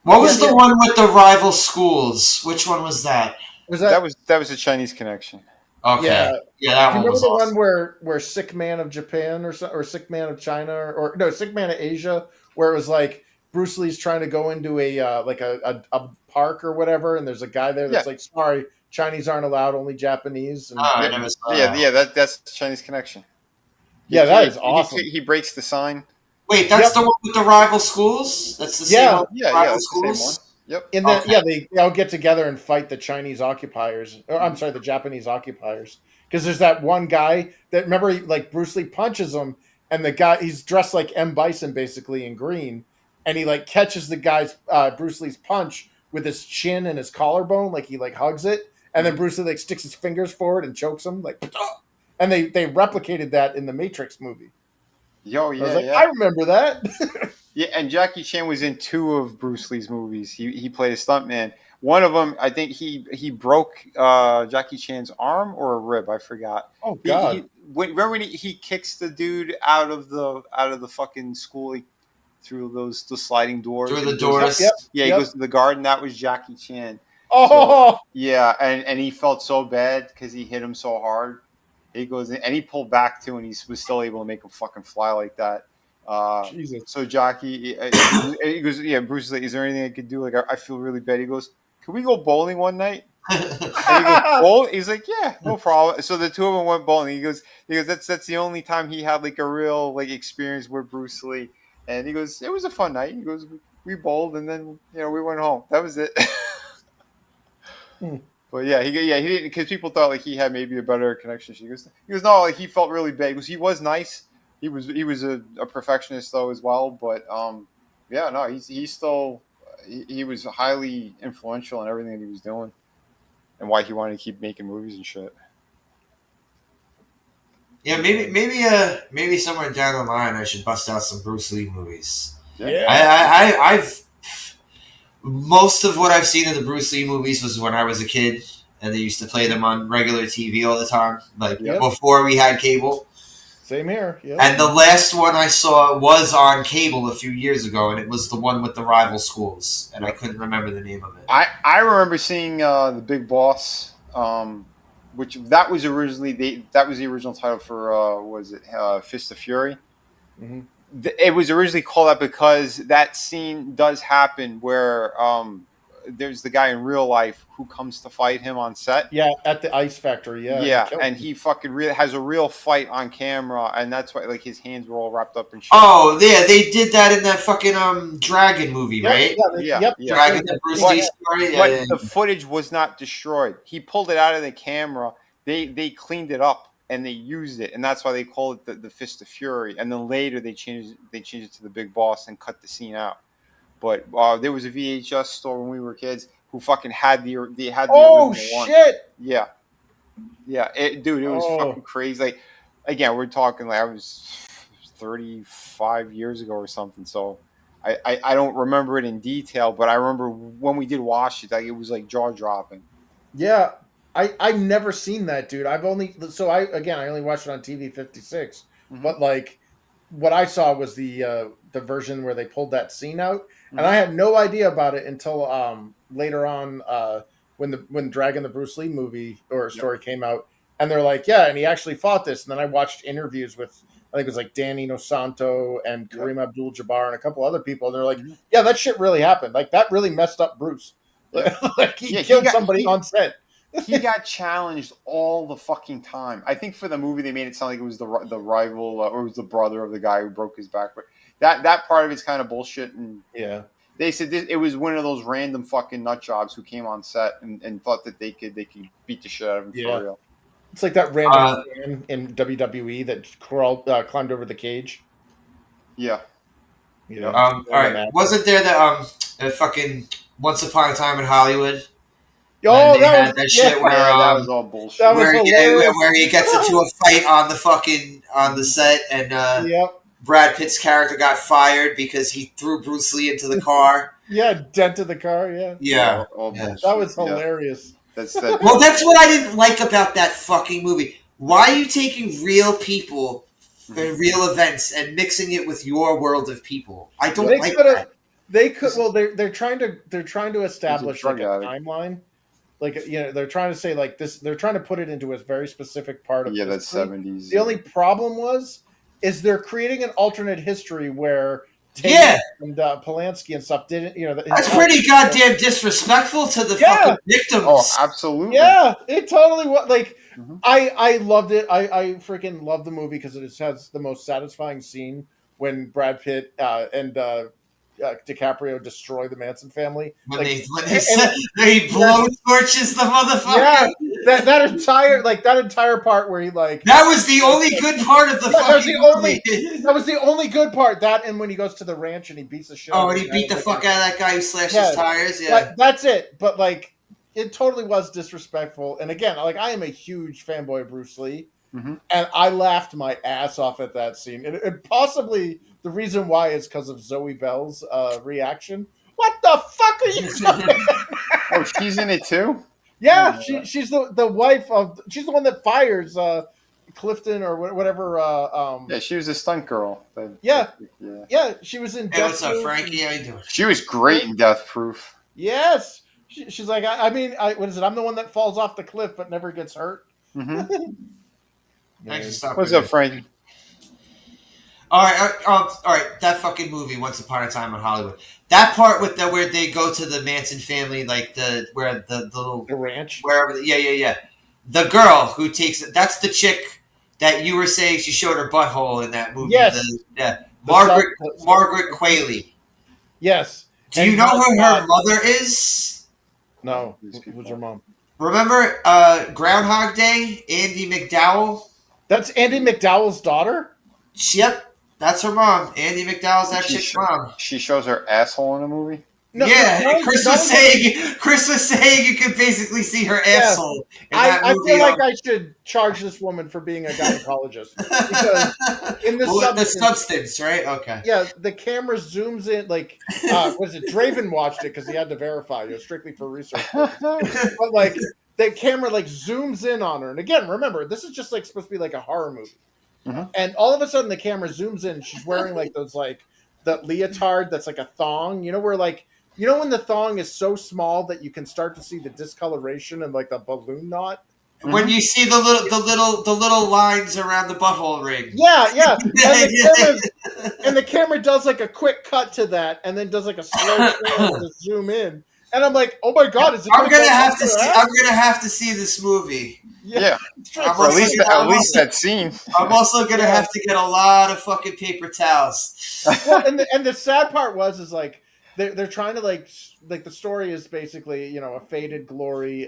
What was the one with the rival schools? Which one was that? That was a Chinese Connection. Okay. Yeah, that one was the awesome. one where Sick Man of Japan or Sick Man of China or no Sick Man of Asia, where it was like Bruce Lee's trying to go into a park or whatever, and there's a guy there that's like, sorry, Chinese aren't allowed, only Japanese. And, I never saw that. That's Chinese Connection. Yeah, that is awesome. He breaks the sign. Wait, that's the one with the rival schools? That's the same one? Yeah, that's the same one. Yep. And then they all get together and fight the Chinese occupiers. Or, I'm sorry, the Japanese occupiers. Because there's that one guy that remember Bruce Lee punches him, and the guy he's dressed like M. Bison basically in green, and he catches the guy's Bruce Lee's punch with his chin and his collarbone, he hugs it, and then Bruce Lee sticks his fingers forward and chokes him and they replicated that in the Matrix movie. I remember that. Yeah, and Jackie Chan was in 2 of Bruce Lee's movies. He played a stuntman. One of them, I think he broke Jackie Chan's arm or a rib. I forgot. Oh God! Remember when he kicks the dude out of the fucking school through the sliding doors? Through the doors. He goes to the garden. That was Jackie Chan. Oh. So, yeah, and he felt so bad because he hit him so hard. He goes in, and he pulled back too, and he was still able to make him fucking fly like that. Jesus. So Jackie, he goes, yeah, Bruce is like, is there anything I could do? I feel really bad. He goes, can we go bowling one night? And he goes, he's like, yeah, no problem. So the 2 of them went bowling. He goes, that's the only time he had a real experience with Bruce Lee. And he goes, it was a fun night. He goes, we bowled and then we went home. That was it. But yeah, he didn't, because people thought like he had maybe a better connection. He goes no, like he felt really bad because he was nice. He was a perfectionist though as well. But yeah, no, he's still he was highly influential in everything that he was doing, and why he wanted to keep making movies and shit. Yeah, maybe somewhere down the line I should bust out some Bruce Lee movies. Yeah. I've most of what I've seen of the Bruce Lee movies was when I was a kid, and they used to play them on regular TV all the time, like before we had cable. Same here. Yep. And the last one I saw was on cable a few years ago, and it was the one with the rival schools, and I couldn't remember the name of it. I remember seeing The Big Boss, which that was originally the original title for Fist of Fury. Mm-hmm. It was originally called that because that scene does happen where there's the guy in real life who comes to fight him on set. Yeah, at the ice factory. Yeah. Yeah, and he fucking really has a real fight on camera, and that's why like his hands were all wrapped up in shit. Oh, yeah, they did that in that fucking Dragon movie, right? Yeah. Dragon, the Bruce Lee story. But the footage was not destroyed. He pulled it out of the camera. They cleaned it up. And they used it, and that's why they call it the Fist of Fury. And then later they changed it to the Big Boss and cut the scene out. But there was a VHS store when we were kids who fucking had the original one. Shit! Yeah, it was fucking crazy. Like again, we're talking like I was 35 years ago or something. So I don't remember it in detail, but I remember when we did watch it, like it was like jaw dropping. Yeah. I've never seen that, dude. I only watched it on TV 56, but like what I saw was the version where they pulled that scene out, and I had no idea about it until later on when Dragon the Bruce Lee movie or story came out, and they're like, yeah, and he actually fought this, and then I watched interviews with I think it was like Danny Nosanto and Kareem Abdul-Jabbar and a couple other people, and they're like, yeah, that shit really happened. Like that really messed up Bruce. Like he killed somebody on set. He got challenged all the fucking time. I think for the movie they made it sound like it was the rival or it was the brother of the guy who broke his back. But that part of it's kind of bullshit. And they said it was one of those random fucking nut jobs who came on set and thought that they could beat the shit out of him for real. It's like that random man in WWE that climbed over the cage. Yeah. All right. Wasn't there the fucking Once Upon a Time in Hollywood? Oh, that shit where that was all bullshit. Where he gets into a fight on the set, and Brad Pitt's character got fired because he threw Bruce Lee into the car. Yeah, dented the car. Yeah. That was hilarious. Well, that's what I didn't like about that fucking movie. Why are you taking real people and real events and mixing it with your world of people? I don't like that. They could. Well, they're trying to establish like a timeline. Like, they're trying to say like this. They're trying to put it into a very specific part of that's 70s. The only problem is they're creating an alternate history where and Polanski and stuff didn't. That's pretty goddamn disrespectful to the fucking victims. Oh, absolutely. Yeah, it totally was. Like, I loved it. I freaking love the movie because it has the most satisfying scene when Brad Pitt and DiCaprio destroy the Madsen family. When he blow torches the motherfucker. Yeah, that entire part where he that was the only good part of the fucking movie. That was the only good part. That and when he goes to the ranch and he beats the shit. Oh, and he beat the fuck out of that guy who slashed his tires. Yeah, that's it. But it totally was disrespectful. And again, I am a huge fanboy of Bruce Lee, and I laughed my ass off at that scene. And possibly the reason why is because of Zoe Bell's reaction. What the fuck are you talking about? Oh, she's in it too? Yeah, she's the wife of. She's the one that fires Clifton or whatever. She was a stunt girl. Yeah, she was in. Hey, what's up, Frankie? How you doing? She was great in Death Proof. Yes, she's like. What is it? I'm the one that falls off the cliff but never gets hurt. Thanks for stopping. What's up, Frankie? All right. That fucking movie, Once Upon a Time in Hollywood. That part with where they go to the Madsen family, like the little ranch, wherever. Yeah. The girl who that's the chick that you were saying she showed her butthole in that movie. Yes. Margaret Qualley. Yes. Do you know who her mother is? No. Who's her mom? Remember Groundhog Day? Andy McDowell. That's Andy McDowell's daughter? Yep, that's her mom. Andy McDowell's that chick's mom. She shows her asshole in a movie. No, Chris was saying you could basically see her asshole. I feel like I should charge this woman for being a gynecologist because in the substance, right? Okay. Yeah, the camera zooms in. Like, was it Draven watched it because he had to verify? It was strictly for research. But like, the camera like zooms in on her, and again, remember, this is just like supposed to be like a horror movie, and all of a sudden the camera zooms in. She's wearing like those like the leotard that's like a thong. You know where like. You know when the thong is so small that you can start to see the discoloration and like the balloon knot? When you see the little lines around the butthole ring. Yeah. And the camera does like a quick cut to that and then does like a slow to zoom in. And I'm like, oh my god, is it I'm gonna have to see this movie. Yeah. At least that scene. I'm also gonna have to get a lot of fucking paper towels. Well, and the sad part is like they're trying to like the story is basically, you know, a faded glory.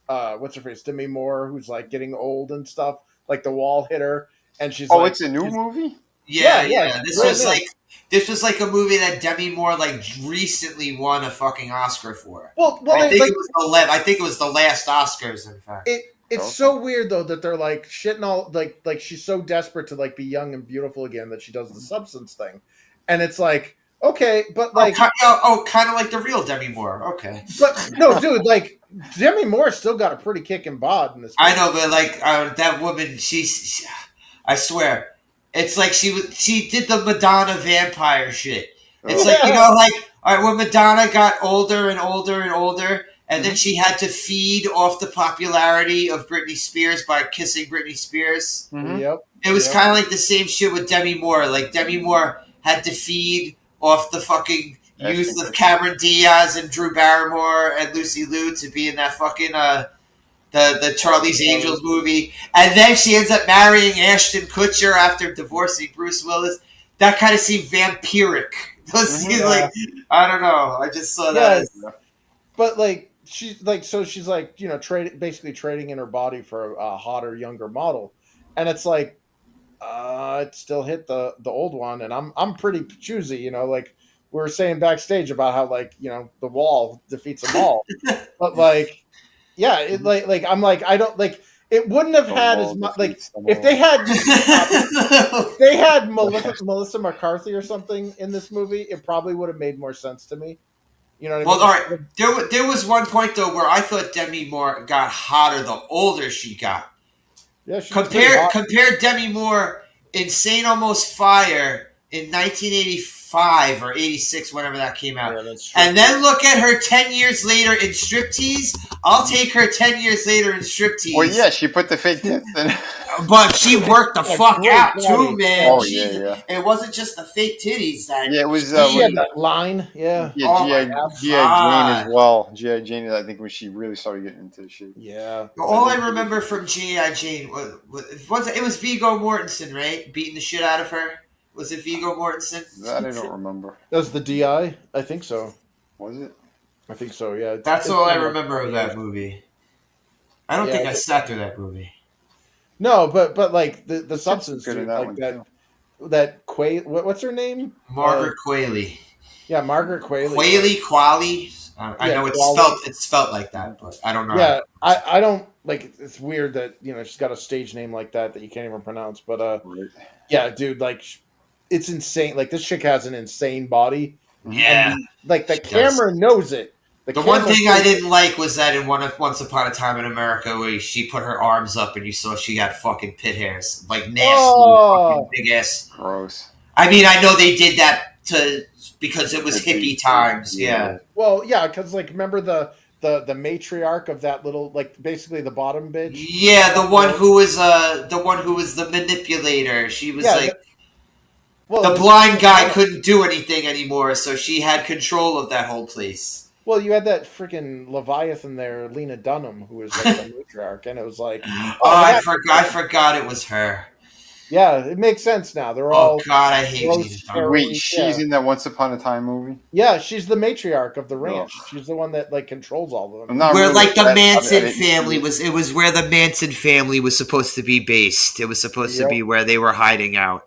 What's her face? Demi Moore, who's like getting old and stuff. Like the wall hit her, and she's like, it's a new movie. Yeah. This was like a movie that Demi Moore like recently won a fucking Oscar for. Well, I think it was the last Oscars. In fact, it's so weird though that they're like shitting all like she's so desperate to like be young and beautiful again that she does the substance thing, and it's like. Okay, but like... kind of like the real Demi Moore. Okay. But, no, dude, like, Demi Moore still got a pretty kicking bod in this movie. I know, but, like, that woman, I swear, it's like she did the Madonna vampire shit. It's like, you know, like, all right, when Madonna got older and older and older, and then she had to feed off the popularity of Britney Spears by kissing Britney Spears. Yep. It was kind of like the same shit with Demi Moore. Like, Demi Moore had to feed... off the fucking youth of Cameron Diaz and Drew Barrymore and Lucy Liu to be in that fucking the Charlie's Angels movie, and then she ends up marrying Ashton Kutcher after divorcing Bruce Willis. That kind of seemed vampiric. Like, I don't know. I just saw that. But like she's like you know basically trading in her body for a hotter younger model, and it's like. It still hit the old one, and I'm pretty choosy, you know. Like we were saying backstage about how like you know the wall defeats them all, but like yeah, it like I'm like I don't like it wouldn't have had as much like if they had Melissa McCarthy or something in this movie, it probably would have made more sense to me. You know what I mean? Well, all right. There was one point though where I thought Demi Moore got hotter the older she got. Yeah, compare Demi Moore in Saint Almost Fire in 1985 or 86, whenever that came out. Yeah, and then look at her 10 years later in Striptease. I'll take her 10 years later in Striptease. Well, yeah, she put the fake tits in. But she worked the fuck out, too, man. Oh, yeah. It wasn't just the fake titties. Yeah, it was... she had that line, yeah. Yeah, G.I. Jane as well. G.I. Jane, I think, when she really started getting into shit. Yeah. All I remember from G.I. Jane was it was Viggo Mortensen, right? Beating the shit out of her. Was it Viggo Mortensen? That I don't remember. That was the DI? I think so. Was it? I think so, yeah. That's all I remember of that movie. I don't think I sat through that movie. No, but like the substance dude, like that Quaid. What's her name? Margaret Qualley. Yeah, Margaret Qualley. Qualley. I know it's spelled like that, but I don't know. Yeah, I don't like. It's weird that you know she's got a stage name like that you can't even pronounce. But yeah, dude, like it's insane. Like this chick has an insane body. Yeah, and, like the camera knows it. The one thing I didn't like was that in Once Upon a Time in America, where she put her arms up and you saw she got fucking pit hairs, like nasty, fucking big ass. Gross. I mean, I know they did that because it was hippie times. Yeah. Well, yeah, because like remember the matriarch of that little like basically the bottom bitch. Yeah, the one who was the manipulator. She was the blind guy couldn't do anything anymore, so she had control of that whole place. Well, you had that freaking Leviathan there, Lena Dunham, who was like the matriarch, and it was like... I forgot it was her. Yeah, it makes sense now. They're Oh all God, I hate gross, Lena Dunham. scary. Wait, she's in that Once Upon a Time movie? Yeah, she's the matriarch of the No. ranch. She's the one that like controls all of them. I'm not Where really like the I Manson didn't see family it. was, it was where the Manson family was supposed to be based. It was supposed to be where they were hiding out.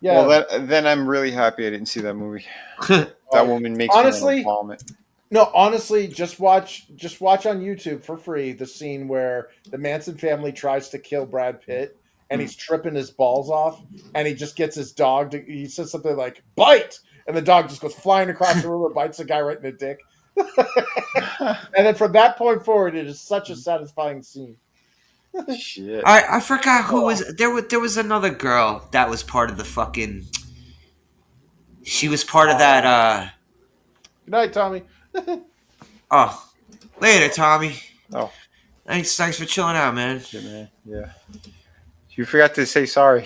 Yeah. Well, then I'm really happy I didn't see that movie. That woman makes honestly, me want to vomit. No, honestly, just watch on YouTube for free the scene where the Manson family tries to kill Brad Pitt and he's tripping his balls off and he just gets his dog to, he says something like bite and the dog just goes flying across the room and bites the guy right in the dick. And then from that point forward, it is such a satisfying scene. Shit. I forgot who was there. There was another girl that was part of the fucking. She was part of that. Good night, Tommy. Oh, later, Tommy. Oh, thanks for chilling out, man. shit, man. Yeah. You forgot to say sorry.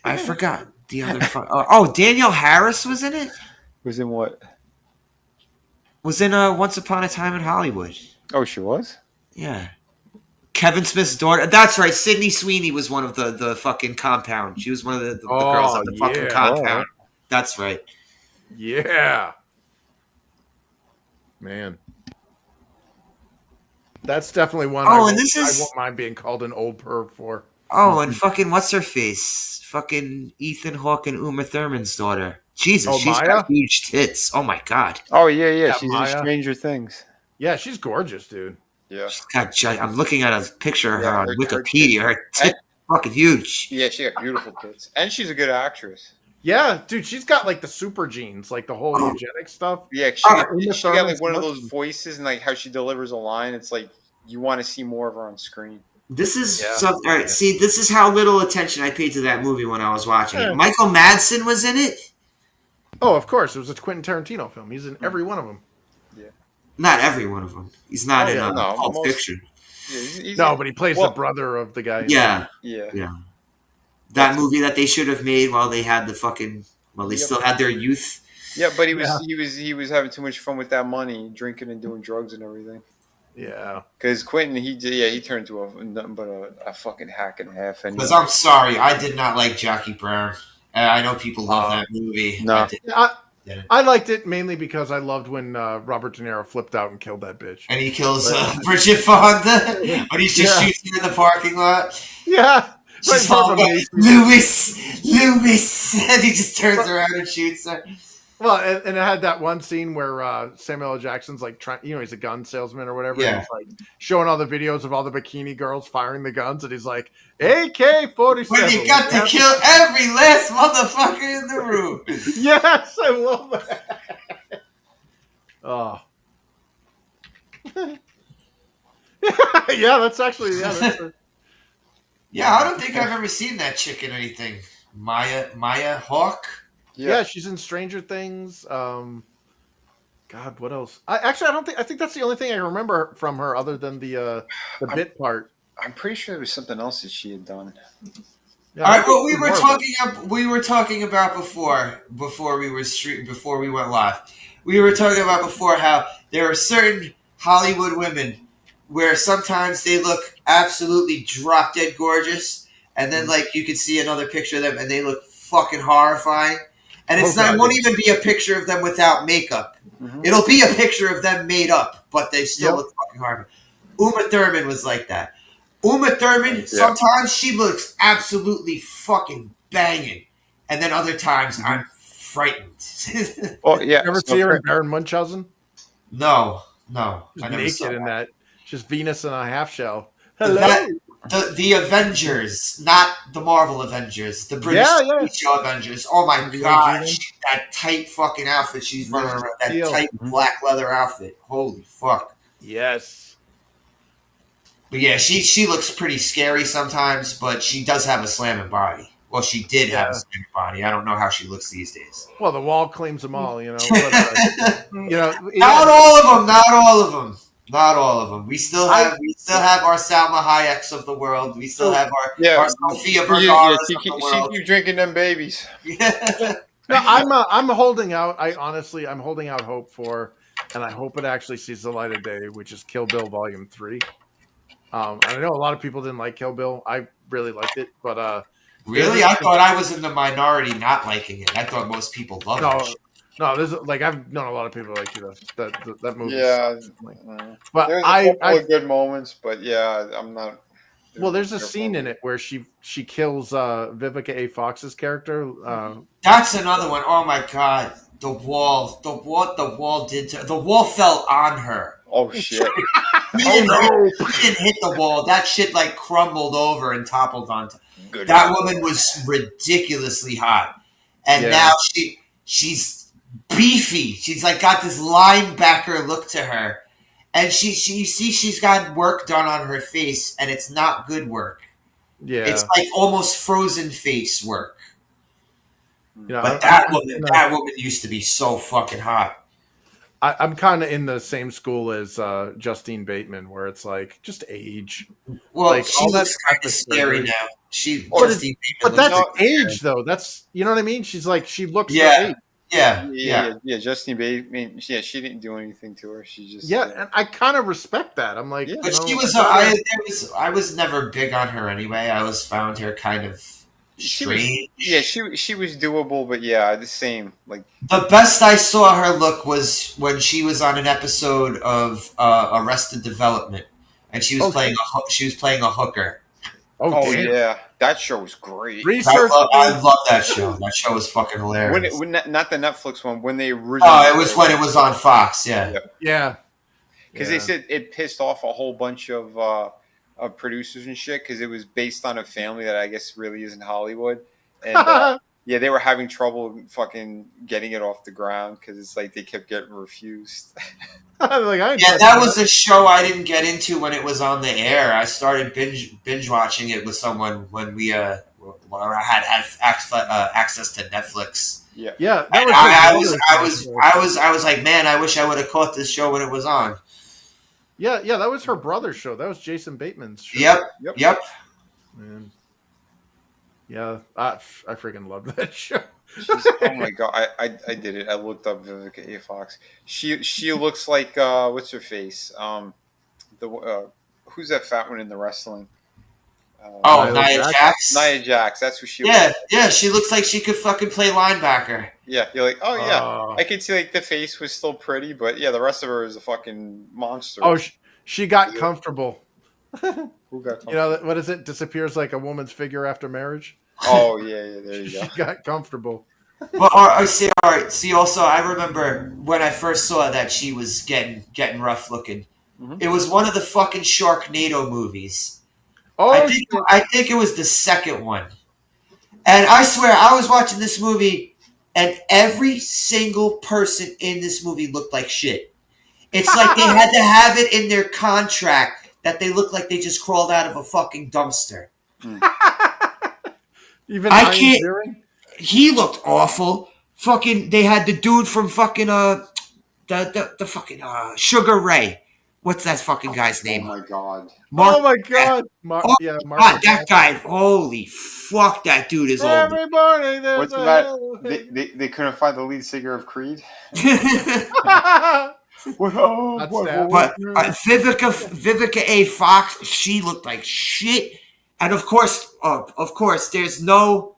I forgot the other. Oh, Danielle Harris was in it. Was in what? Was in Once Upon a Time in Hollywood. Oh, she was? Yeah. Kevin Smith's daughter. That's right. Sydney Sweeney was one of the fucking compound. She was one of the girls on the fucking compound. Oh. That's right. Yeah. Man. That's definitely one I won't mind being called an old perv for. Oh, and fucking what's her face? Fucking Ethan Hawke and Uma Thurman's daughter. Jesus, she's got huge tits. Oh my God. Oh yeah. She's in Stranger Things. Yeah, she's gorgeous, dude. Yeah. She's got I'm looking at a picture of her on Wikipedia. Her tits fucking huge. Yeah, she got beautiful tits. And she's a good actress. Yeah, dude, she's got like the super genes, like the whole eugenic stuff. Yeah, she got like one of those voices and like how she delivers a line. It's like you want to see more of her on screen. This is all right. See, this is how little attention I paid to that movie when I was watching it. Michael Madsen was in it. Oh, of course, it was a Quentin Tarantino film. He's in every one of them. Yeah, not every one of them. He's not in Pulp Fiction. Yeah, but he plays the brother of the guy. Yeah. That movie that they should have made while they had they still had their youth. Yeah, but he was having too much fun with that money, drinking and doing drugs and everything. Yeah, because Quentin, he turned to nothing but a fucking hack and a half. Because I'm sorry, I did not like Jackie Brown. I know people love that movie. No, I liked it mainly because I loved when Robert De Niro flipped out and killed that bitch. And he kills Bridget Fonda when he's just shooting in the parking lot. Yeah. She's Lewis, and he just turns around and shoots her. Well, and it had that one scene where Samuel L. Jackson's like trying, he's a gun salesman or whatever. Yeah. And he's like showing all the videos of all the bikini girls firing the guns, and he's like, AK-47. When you got to kill every last motherfucker in the room. Yes, I love that. Oh. Yeah, that's actually Yeah, I don't think I've ever seen that chick in anything. Maya Hawke. Yeah, she's in Stranger Things. God, what else? I think that's the only thing I remember from her, other than the bit part. I'm pretty sure there was something else that she had done. Yeah, all right, well, we were talking about before we went live. We were talking about before how there are certain Hollywood women where sometimes they look absolutely drop dead gorgeous, and then like you can see another picture of them and they look fucking horrifying. And it won't even be a picture of them without makeup. Mm-hmm. It'll be a picture of them made up, but they still look fucking horrifying. Uma Thurman was like that. Uma Thurman, sometimes she looks absolutely fucking banging, and then other times I'm frightened. Oh yeah, you ever see her in Baron Munchausen? No. She's naked in that. Just Venus in a half shell. Hello. The Avengers, not the Marvel Avengers, the British TV show Avengers. Oh my gosh, that tight fucking outfit she's running around, that tight black leather outfit. Holy fuck. Yes. But yeah, she looks pretty scary sometimes, but she does have a slamming body. Well, she did have a slamming body. I don't know how she looks these days. Well, the wall claims them all, But, Not all of them. Not all of them. We still have our Salma Hayeks of the world. We still have our Sophia Vergara of the world. She keep drinking them babies. No, I'm holding out. I'm holding out hope for, and I hope it actually sees the light of day, which is Kill Bill Volume 3. I know a lot of people didn't like Kill Bill. I really liked it, but Really? I thought I was in the minority not liking it. I thought most people loved it. No, there's like I've known a lot of people like that movie. Yeah, but there's a couple of good moments, but yeah, I'm not. Well, there's a scene in it where she kills Vivica A. Fox's character. That's another one. Oh my god, the wall did to the wall fell on her. Oh shit! He didn't hit the wall. That shit like crumbled over and toppled onto. That woman was ridiculously hot, and now she's beefy. She's like got this linebacker look to her, and she's got work done on her face, and it's not good work. Yeah, it's like almost frozen face work. Yeah, but that woman used to be so fucking hot. I'm kind of in the same school as Justine Bateman, where it's like just age. Well, like, she looks kind of scary now. But that's age, though. That's you know what I mean. She's like she looks. Yeah. Justine Bateman. Yeah, she didn't do anything to her. She just and I kind of respect that. I'm like, but she was. I was never big on her anyway. I always found her kind of strange. She was doable, but yeah, the same. Like the best I saw her look was when she was on an episode of Arrested Development, and she was playing a hooker. Oh yeah, that show was great. I love that show. That show was fucking hilarious. Not the Netflix one. When they originally. Oh, it was when it was on Fox. Yeah. Because they said it pissed off a whole bunch of producers and shit because it was based on a family that I guess really is in Hollywood, and they were having trouble fucking getting it off the ground because it's like they kept getting refused. That was a show I didn't get into when it was on the air. I started binge watching it with someone when we had access to Netflix. Yeah. I was like, man, I wish I would have caught this show when it was on. Yeah, that was her brother's show. That was Jason Bateman's show. Yep. Man. Yeah, I freaking loved that show. Oh my god, I did it. I looked up Vivica A. Fox. She looks like what's her face? Who's that fat one in the wrestling? Nia Jax. Nia Jax. That's who she. Yeah. She looks like she could fucking play linebacker. Yeah, you're like, oh yeah. I could see like the face was still pretty, but yeah, the rest of her is a fucking monster. Oh, she got comfortable. Who got comfortable? You know what is it? Disappears like a woman's figure after marriage. Oh yeah, there you go. She got comfortable. Well, see. Also, I remember when I first saw that she was getting rough looking. Mm-hmm. It was one of the fucking Sharknado movies. Oh, I think it was the second one. And I swear, I was watching this movie, and every single person in this movie looked like shit. It's like they had to have it in their contract that they look like they just crawled out of a fucking dumpster. Even I can't. He looked awful. Fucking, they had the dude from fucking the fucking Sugar Ray. What's that fucking guy's name? Oh my god. Mark, that guy. Holy fuck, that dude is old. Everybody, what's that? They couldn't find the lead singer of Creed. Vivica A. Fox, she looked like shit. And of course, there's no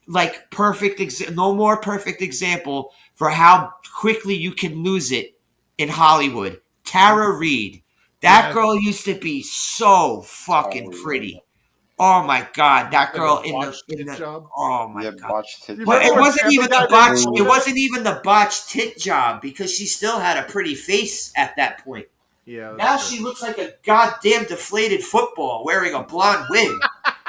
no more perfect example for how quickly you can lose it in Hollywood. Tara Reid. That girl used to be so fucking pretty. Oh my god, that girl in the job. Oh my god. But it wasn't even the botched. It wasn't even the botched tit job because she still had a pretty face at that point. Yeah. Now she looks like a goddamn deflated football wearing a blonde wig.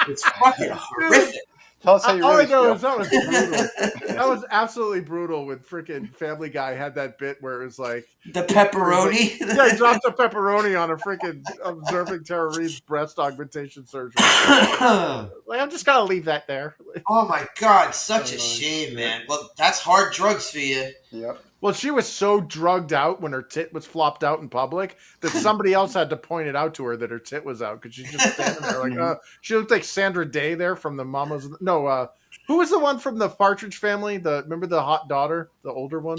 It's fucking horrific. Tell us how you really feel. That was brutal. That was absolutely brutal when freaking Family Guy had that bit where it was like the pepperoni. He dropped the pepperoni on a freaking observing Tara Reid's breast augmentation surgery. I'm just gonna leave that there. Oh my god, such a shame, man. Well, that's hard drugs for you. Yep. Well, she was so drugged out when her tit was flopped out in public that somebody else had to point it out to her that her tit was out because she's just standing there like, she looked like Sandra Day there from the Mamas. No, who was the one from the Partridge Family? Remember the hot daughter, the older one?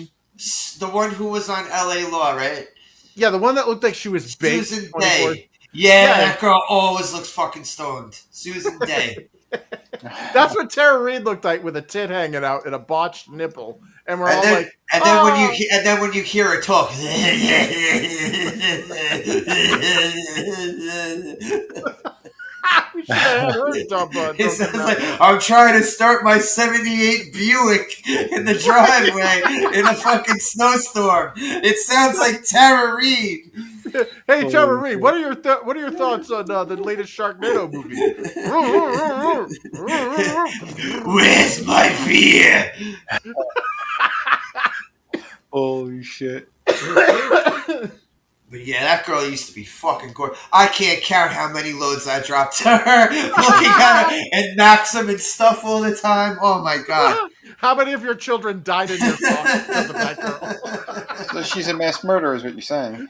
The one who was on L.A. Law, right? Yeah, the one that looked like she was baked. Susan Day. Yeah, that girl always looks fucking stoned. Susan Day. That's what Tara Reid looked like with a tit hanging out and a botched nipple, and we're all like, and then when you hear her talk, we should have had her dump on. it sounds like I'm trying to start my '78 Buick in the driveway in a fucking snowstorm. It sounds like Tara Reid. Hey, Tara Reid, what are your thoughts on the latest Sharknado movie? Where's my beer? Holy shit. But yeah, that girl used to be fucking gorgeous. I can't count how many loads I dropped to her, looking at her and Maxim and stuff all the time. Oh my god! How many of your children died in your thoughts because of that girl? So she's a mass murderer, is what you're saying.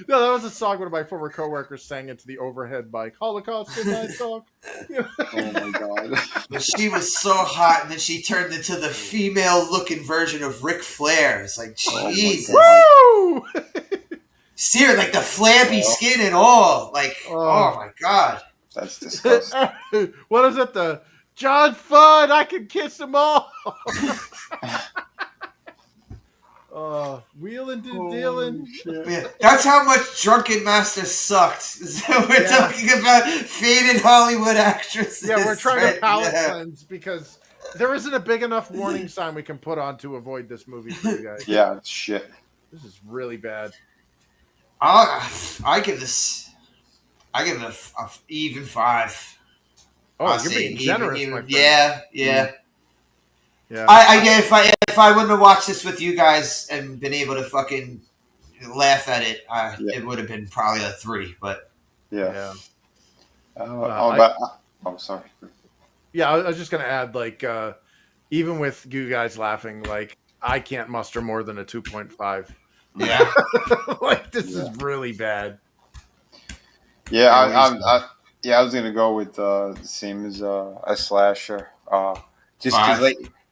No, that was a song one of my former coworkers sang into the overhead mic. Holocaust in my talk. Oh my god. She was so hot, and then she turned into the female-looking version of Ric Flair. It's like, Jesus. Woo! Seriously, like the flabby skin and all. Like, oh my god. That's disgusting. What is it? The John Fudd, I can kiss them all. Wheeling and dealing. Yeah, that's how much Drunken Master sucked. So we're talking about faded Hollywood actresses. Yeah, we're trying to palate yeah. cleanse because there isn't a big enough warning sign we can put on to avoid this movie for you guys. Yeah, it's shit. This is really bad. I give it a even 5. Oh, you're being generous, my friend. Yeah. Yeah. If I wouldn't have watched this with you guys and been able to fucking laugh at it, it would have been probably a 3. But yeah. Sorry. Yeah, I was just gonna add, like, even with you guys laughing, like, I can't muster more than a 2.5. Yeah, like this is really bad. Yeah, I was gonna go with the same as a slasher. Just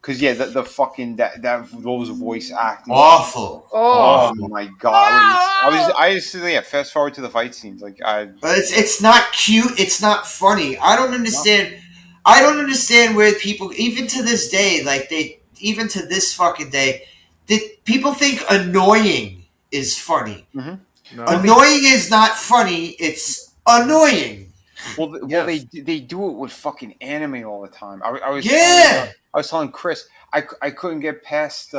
because the fucking those voice acting awful. Oh my god! I just fast forward to the fight scenes but it's not cute. It's not funny. I don't understand. No. I don't understand where people, even to this day, even to this fucking day, people think annoying is funny. Mm-hmm. No. Annoying is not funny. It's annoying. Well, they do it with fucking anime all the time. I was telling Chris I couldn't get past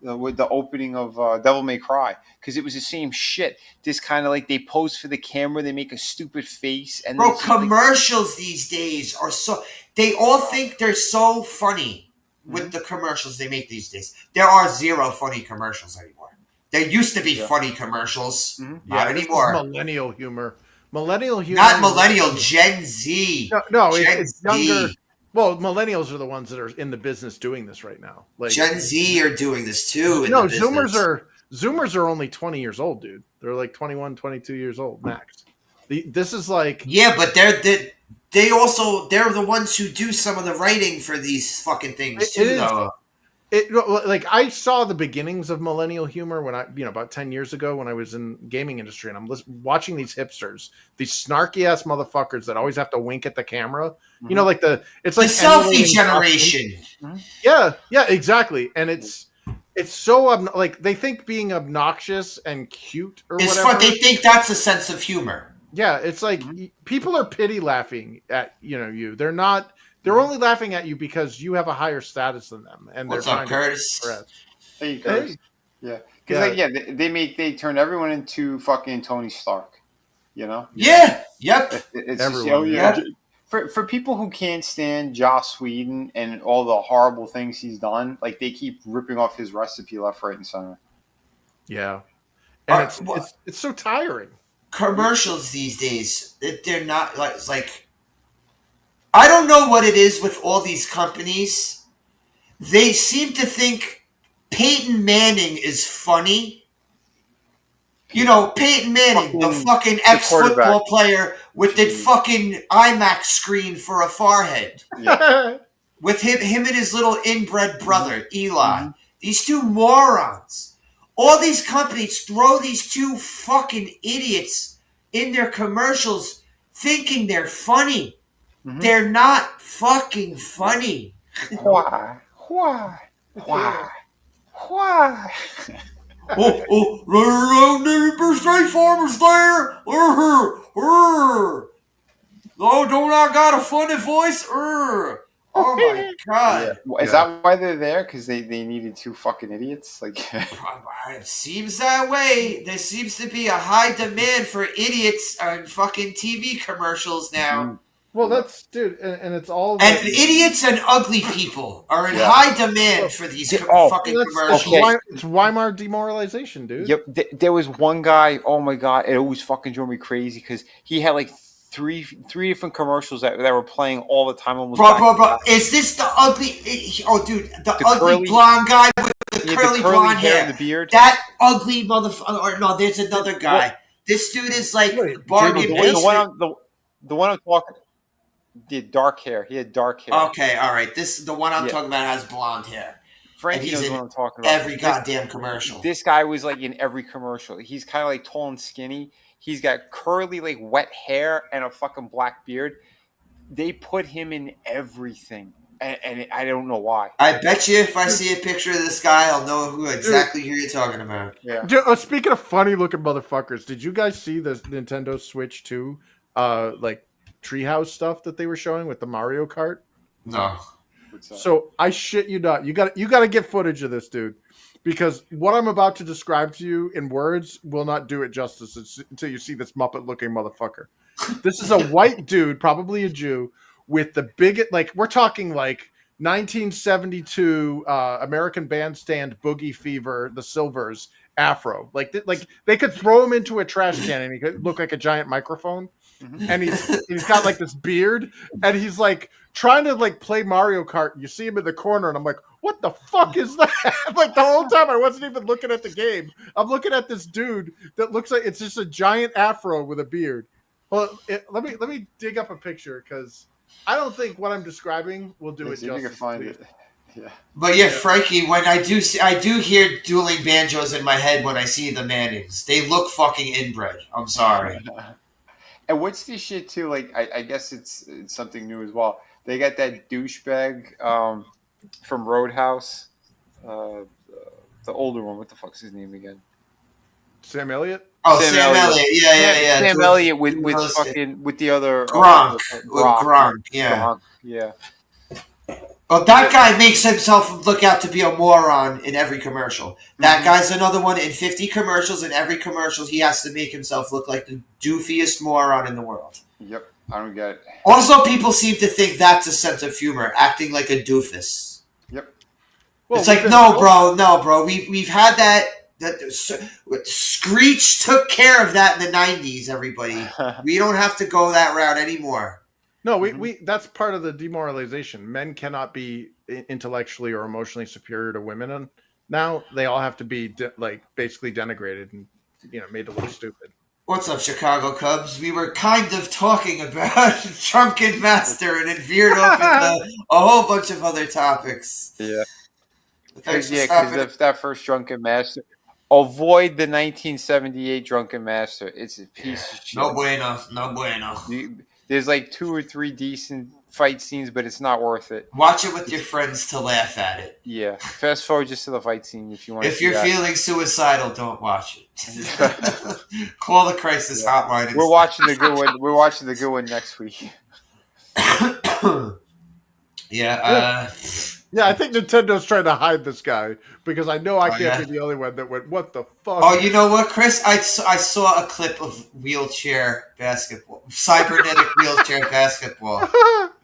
with the opening of Devil May Cry because it was the same shit. This kind of they pose for the camera, they make a stupid face, and commercials these days are so they all think they're so funny with the commercials they make these days. There are zero funny commercials anymore. There used to be funny commercials, not anymore. Millennial humor. Millennial humor. Not millennial, Gen Z. No, it's younger. Well, millennials are the ones that are in the business doing this right now. Gen Z are doing this too. Zoomers are only 20 years old, dude. They're 21, 22 years old max. This is yeah, but they're the ones who do some of the writing for these fucking things too, though. I saw the beginnings of millennial humor when about 10 years ago when I was in gaming industry, and I'm watching these hipsters, these snarky ass motherfuckers that always have to wink at the camera. Mm-hmm. It's the selfie generation. Mm-hmm. Yeah, exactly. And it's so they think being obnoxious and cute or whatever. Fun. They think that's a sense of humor. Yeah, it's people are pity laughing at you. They're not. They're only laughing at you because you have a higher status than them, and what's they're up, Curtis? Hey, Curtis. Yeah, because they turn everyone into fucking Tony Stark. Yeah. Yep. It's everyone. For people who can't stand Joss Whedon and all the horrible things he's done, they keep ripping off his recipe left, right, and center. Yeah, and it's so tiring. Commercials these days, they're not I don't know what it is with all these companies. They seem to think Peyton Manning is funny. Peyton Manning, the fucking ex-football player with the fucking IMAX screen for a forehead. Yeah. With him and his little inbred brother, Eli. Mm-hmm. These two morons. All these companies throw these two fucking idiots in their commercials thinking they're funny. they're not fucking funny. Why? Neighbor State Farmer's there. No, don't I got a funny voice? Oh my god! Yeah. Is that why they're there? Because they needed two fucking idiots? Like, it seems that way. There seems to be a high demand for idiots on fucking TV commercials now. Well, that's dude, and it's all and idiots and ugly people are in high demand for these fucking commercials. It's Weimar demoralization, dude. Yep, there was one guy. Oh my god, it always fucking drove me crazy because he had like three different commercials that were playing all the time. Almost. Bro, is this the ugly? Oh, dude, the ugly curly, blonde guy with the curly blonde hair and the beard. That ugly motherfucker. Or no, there's another guy. What? This dude is like bargain basement. The one I'm talking. He had dark hair. Okay, all right. The one I'm talking about has blonde hair. Frankie knows what I'm talking about. Every goddamn commercial. This guy was like in every commercial. He's kind of like tall and skinny. He's got curly, like wet hair and a fucking black beard. They put him in everything, and I don't know why. I bet you if I see a picture of this guy, I'll know exactly who you're talking about. Yeah. Speaking of funny looking motherfuckers, did you guys see the Nintendo Switch 2, like Treehouse stuff that they were showing with the Mario Kart? No. So I shit you not. You got to get footage of this, dude, because what I'm about to describe to you in words will not do it justice until you see this Muppet looking motherfucker. This is a white dude, probably a Jew, with the big, like we're talking like 1972 American Bandstand Boogie Fever, the Silvers afro. Like they could throw him into a trash can and he could look like a giant microphone. And he's got like this beard, and he's like trying to like play Mario Kart. You see him in the corner, and I'm like, "What the fuck is that?" Like the whole time, I wasn't even looking at the game. I'm looking at this dude that looks like it's just a giant afro with a beard. Well, let me dig up a picture because I don't think what I'm describing will do it justice. You can find it. Yeah. But yeah, Frankie, when I do hear dueling banjos in my head when I see the Mannings. They look fucking inbred. I'm sorry. And what's this shit too? Like, I guess it's something new as well. They got that douchebag from Roadhouse, the older one. What the fuck's his name again? Sam Elliott. Oh, Sam Elliott. Yeah. Sam Elliott with the other Gronk. Yeah. Yeah. Well, that guy makes himself look out to be a moron in every commercial. That guy's another one in 50 commercials. In every commercial, he has to make himself look like the doofiest moron in the world. Yep, I don't get it. Also, people seem to think that's a sense of humor, acting like a doofus. Yep. Well, it's like, no, bro. We've had that. Screech took care of that in the 90s, everybody. We don't have to go that route anymore. No, we that's part of the demoralization. Men cannot be intellectually or emotionally superior to women, and now they all have to be basically denigrated and made to look stupid. What's up, Chicago Cubs? We were kind of talking about Drunken Master, and it veered off into a whole bunch of other topics. Yeah, because that first Drunken Master. Avoid the 1978 Drunken Master. It's a piece of shit. No bueno. There's like 2 or 3 decent fight scenes, but it's not worth it. Watch it with your friends to laugh at it. Yeah. Fast forward just to the fight scene if you want. If you're feeling suicidal, don't watch it. Call the crisis hotline. We're watching the good one. We're watching the good one next week. Yeah, I think Nintendo's trying to hide this guy because I know I can't be the only one that went, what the fuck? Oh, you know what, Chris? I saw a clip of wheelchair basketball, cybernetic wheelchair basketball.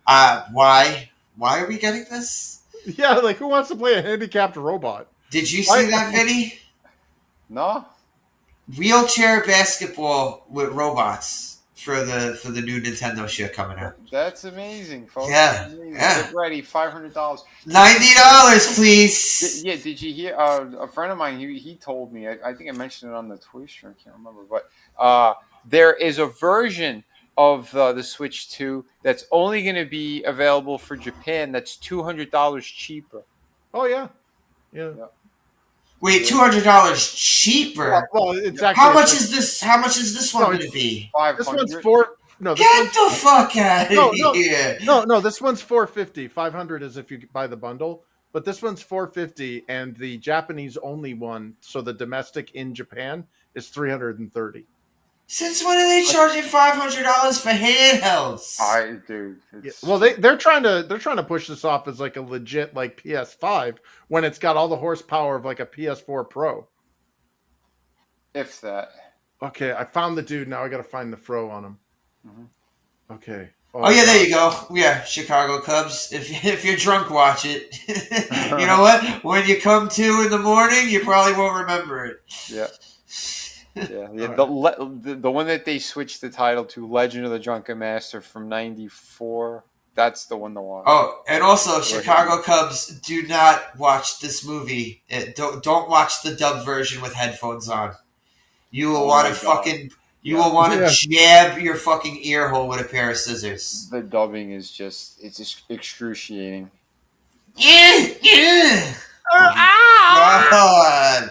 Why? Why are we getting this? Yeah, like who wants to play a handicapped robot? Did you see that, Vinny? No. Wheelchair basketball with robots. For the new Nintendo shit coming out. That's amazing, folks. Yeah. Get ready, $500. $90, please. Did you hear? A friend of mine, he told me. I think I mentioned it on the Twitch stream. I can't remember, but there is a version of the Switch 2 that's only going to be available for Japan. That's $200 cheaper. Oh yeah. Wait, $200 cheaper? Well, exactly. How much is this? How much is this one going to be? This one's $450. No, Get the fuck out of here. No, this one's $450. $500 is if you buy the bundle, but this one's $450, and the Japanese only one, so the domestic in Japan is $330. Since when are they charging $500 for handhelds? Dude. Well, they're trying to push this off as like a legit like PS5 when it's got all the horsepower of like a PS4 Pro. If that. Okay, I found the dude. Now I got to find the fro on him. Mm-hmm. Okay. Oh yeah, there you go. Yeah, Chicago Cubs. If you're drunk, watch it. You know what? When you come to in the morning, you probably won't remember it. Yeah. Yeah. The one that they switched the title to, Legend of the Drunken Master from '94. That's the one to watch. Oh, and also Chicago Cubs, do not watch this movie. Don't watch the dub version with headphones on. You will want to will want to jab your fucking ear hole with a pair of scissors. The dubbing is just excruciating. God.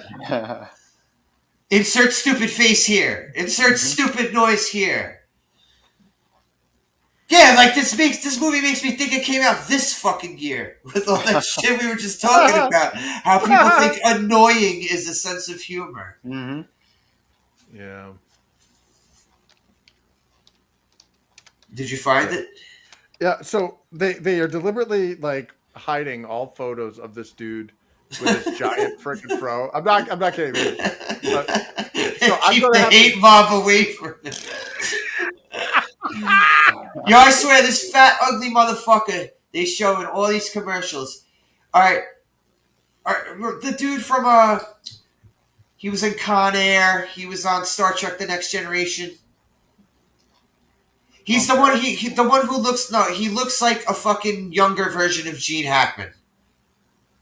Insert stupid face here. Insert stupid noise here. Yeah, like this movie makes me think it came out this fucking year with all that shit we were just talking about. How people think annoying is a sense of humor. Mm-hmm. Yeah. Did you find it? Yeah. So they are deliberately like hiding all photos of this dude with this giant freaking fro. I'm not kidding. Keep the hate mob away from it. Yo, I swear, this fat, ugly motherfucker they show in all these commercials. All right, the dude from he was in Con Air. He was on Star Trek: The Next Generation. He's the one. The one who looks he looks like a fucking younger version of Gene Hackman.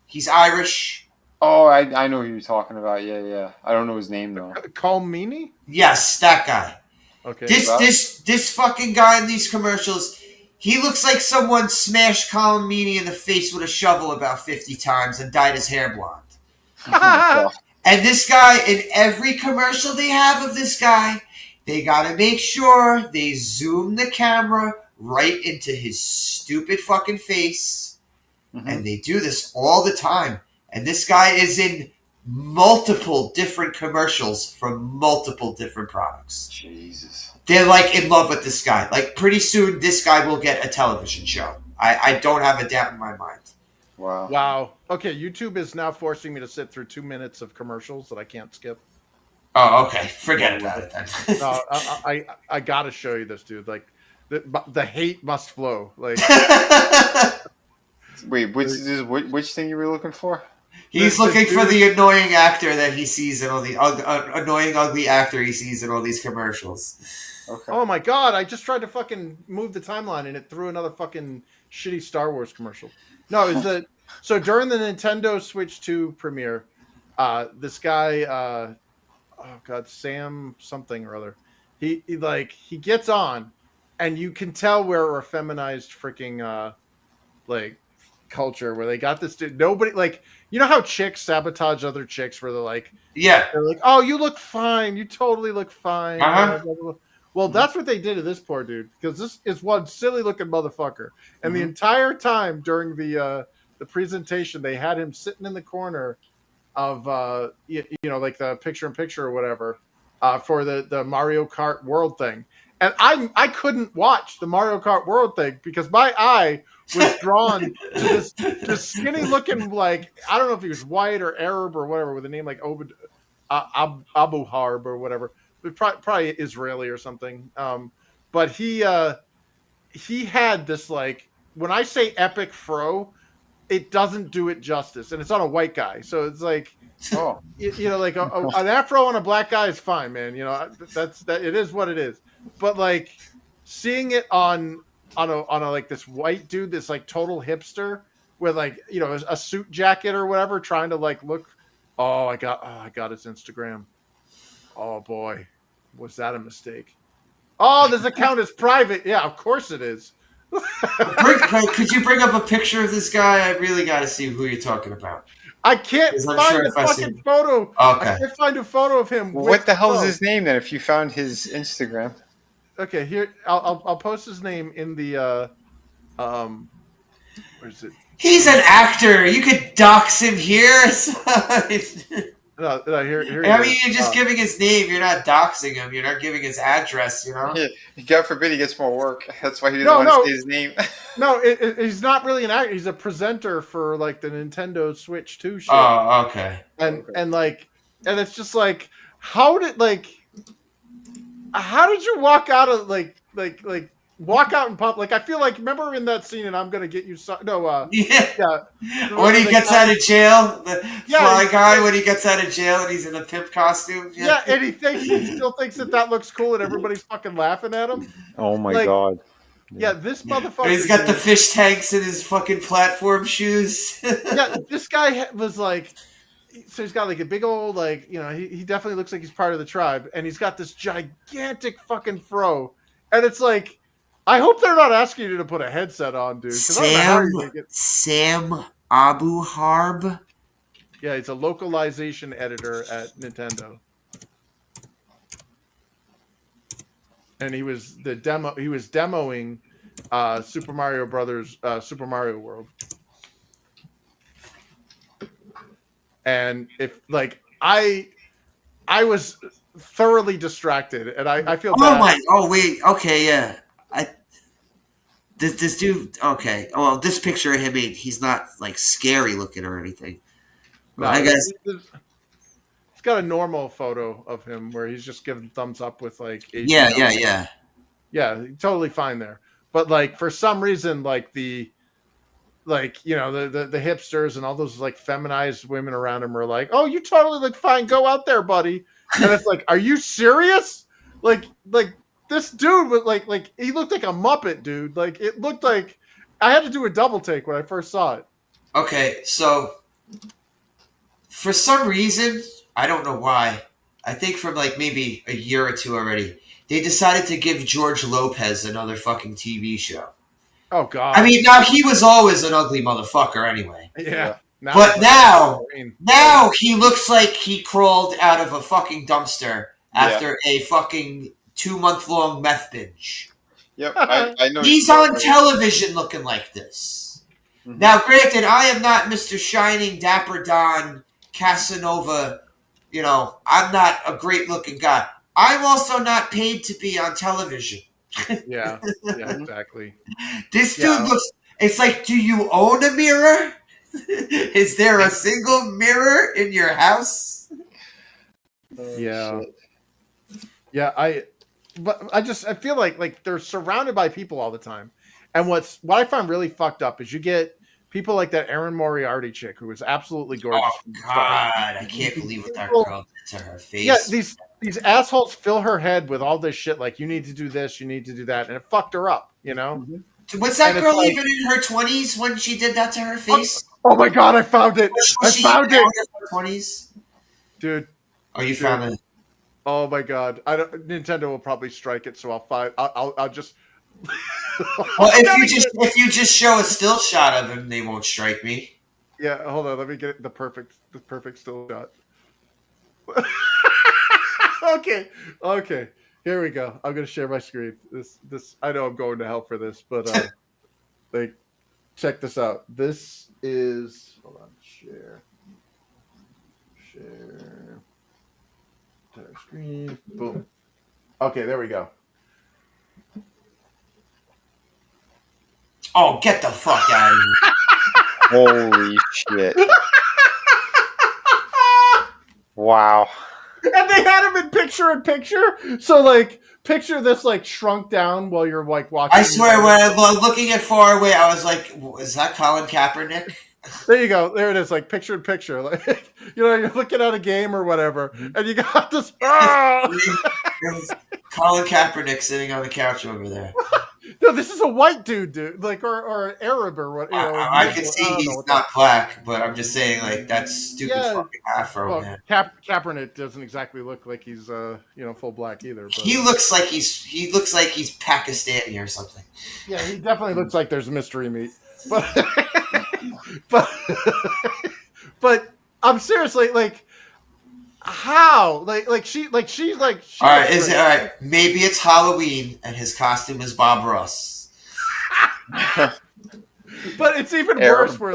He's Irish. Oh, I know who you're talking about. Yeah. I don't know his name though. Colmini? Yes, that guy. Okay. This fucking guy in these commercials, he looks like someone smashed Colin Meaney in the face with a shovel about 50 times and dyed his hair blonde. And this guy, in every commercial they have of this guy, they gotta make sure they zoom the camera right into his stupid fucking face. Mm-hmm. And they do this all the time. And this guy is in multiple different commercials for multiple different products. Jesus. They're like in love with this guy. Like pretty soon this guy will get a television show. I don't have a doubt in my mind. Wow. Okay, YouTube is now forcing me to sit through 2 minutes of commercials that I can't skip. Oh, okay. Forget about it then. No, I gotta show you this, dude. Like the hate must flow. Like wait, which thing you were looking for? He's looking for the annoying actor that he sees in all the annoying, ugly actor he sees in all these commercials. Okay. Oh my god! I just tried to fucking move the timeline and it threw another fucking shitty Star Wars commercial. No, is that so? During the Nintendo Switch 2 premiere, this guy, Sam something or other, he gets on, and you can tell we're a feminized freaking culture where they got this dude. Nobody you know how chicks sabotage other chicks where they're like, oh, you look fine, you totally look fine. Uh-huh. Well, that's what they did to this poor dude, because this is one silly looking motherfucker, and the entire time during the presentation they had him sitting in the corner of like the picture in picture or whatever for the Mario Kart World thing, and I couldn't watch the Mario Kart World thing because my eye was drawn to this skinny looking, like, I don't know if he was white or Arab or whatever, with a name like Abu Harb or whatever, but probably Israeli or something. But he had this, like, when I say epic fro, it doesn't do it justice, and it's on a white guy, so it's like, like an afro on a black guy is fine, man. That it is what it is. But like seeing it on a like this white dude, this like total hipster with like a suit jacket or whatever, trying to like look. I got his Instagram. Oh boy, was that a mistake? Oh, this account is private. Yeah, of course it is. Could you bring up a picture of this guy? I really got to see who you're talking about. I can't find a fucking photo. Okay. I can't find a photo of him. What the hell is his name then? If you found his Instagram, Okay, here I'll post his name in the where's it? He's an actor. You could dox him here. No, here. I mean, you're just giving his name. You're not doxing him. You're not giving his address. You know. Yeah, God forbid he gets more work. That's why he doesn't want to say his name. No, he's not really an actor. He's a presenter for like the Nintendo Switch 2 show. Oh, okay. And it's just like, how did you walk out of walk out in public? Like, I feel like, remember in that scene, and I'm gonna get you When he gets out of jail, the fly guy, when he gets out of jail and he's in a pimp costume. Yeah, and he still thinks that looks cool, and everybody's fucking laughing at him. Oh my god. Yeah, this motherfucker. And he's got the fish tanks in his fucking platform shoes. Yeah, this guy was like, so he's got like a big old, like, you know, he definitely looks like he's part of the tribe, and he's got this gigantic fucking fro, and it's like, I hope they're not asking you to put a headset on, dude. Sam Abu Harb. Yeah, he's a localization editor at Nintendo. And he was demoing Super Mario Brothers, Super Mario World. And if like I was thoroughly distracted, and I feel bad. Okay, yeah. This dude, okay. Well, this picture of him, he's not like scary looking or anything. No, I guess he's got a normal photo of him where he's just giving thumbs up with like. Yeah, totally fine there. But like for some reason, like the hipsters and all those like feminized women around him are like, "Oh, you totally look fine. Go out there, buddy." And it's like, "Are you serious?" Like this dude was like he looked like a Muppet, dude. Like it looked like I had to do a double take when I first saw it. Okay, so for some reason, I don't know why, I think from like maybe a year or two already, they decided to give George Lopez another fucking TV show. Oh God! I mean, now he was always an ugly motherfucker anyway. Yeah. Now he looks like he crawled out of a fucking dumpster after a fucking 2-month-long meth binge. Yep, I know. He's on television looking like this. Mm-hmm. Now, granted, I am not Mr. Shining, Dapper Don, Casanova. You know, I'm not a great-looking guy. I'm also not paid to be on television. Yeah, exactly. This dude looks... It's like, do you own a mirror? Is there a single mirror in your house? Yeah. Yeah, I feel like they're surrounded by people all the time. And what I find really fucked up is you get people like that Erin Moriarty chick who is absolutely gorgeous. Oh God, I can't believe what that girl did to her face. Yeah, these assholes fill her head with all this shit like, you need to do this, you need to do that, and it fucked her up, you know? Mm-hmm. Was that girl even in her 20s when she did that to her face? Oh my God, I found it! I found it! In her 20s? Dude. Oh, you found it? Oh my God! Nintendo will probably strike it, so I'll just. Well, if you just show a still shot of him, they won't strike me. Yeah, hold on. Let me get the perfect still shot. Okay. Here we go. I'm gonna share my screen. This I know I'm going to hell for this, but like, check this out. This is share. Entire screen. Boom. Okay, there we go. Oh, get the fuck out of here. Holy shit. Wow. And they had him in picture. So, like, picture this, like, shrunk down while you're, like, watching. I swear, when I was looking at far away, I was like, is that Colin Kaepernick? There you go. There it is, like, picture in picture. Like, you know, you're looking at a game or whatever, and you got this. Colin Kaepernick sitting on the couch over there. No, this is a white dude, like, or Arab or what. You know, I can see he's not black, but I'm just saying, like, that's stupid fucking afro, man. Kaepernick doesn't exactly look like he's, full black either. But. He looks like he's Pakistani or something. Yeah, he definitely looks like there's mystery meat, but but I'm seriously like, How? She's All right, is it all right? Maybe it's Halloween and his costume is Bob Ross. But it's even worse where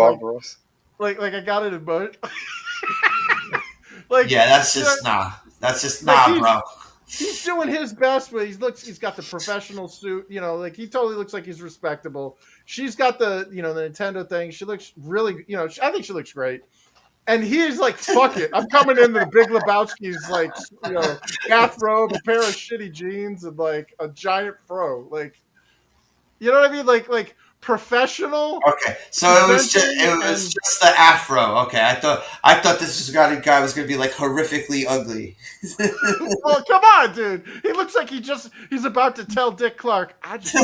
like I got it in both. Yeah, that's just nah. That's just nah, bro. He's doing his best, but he's got the professional suit, like he totally looks like he's respectable. She's got the the Nintendo thing. She looks really, I think she looks great. And he's like, fuck it. I'm coming into the Big Lebowski's like, bathrobe, a pair of shitty jeans, and like a giant fro. Like, you know what I mean? Like professional. Okay, so it was just the afro. Okay, I thought this guy was gonna be like horrifically ugly. Well, come on, dude. He looks like he's about to tell Dick Clark, I just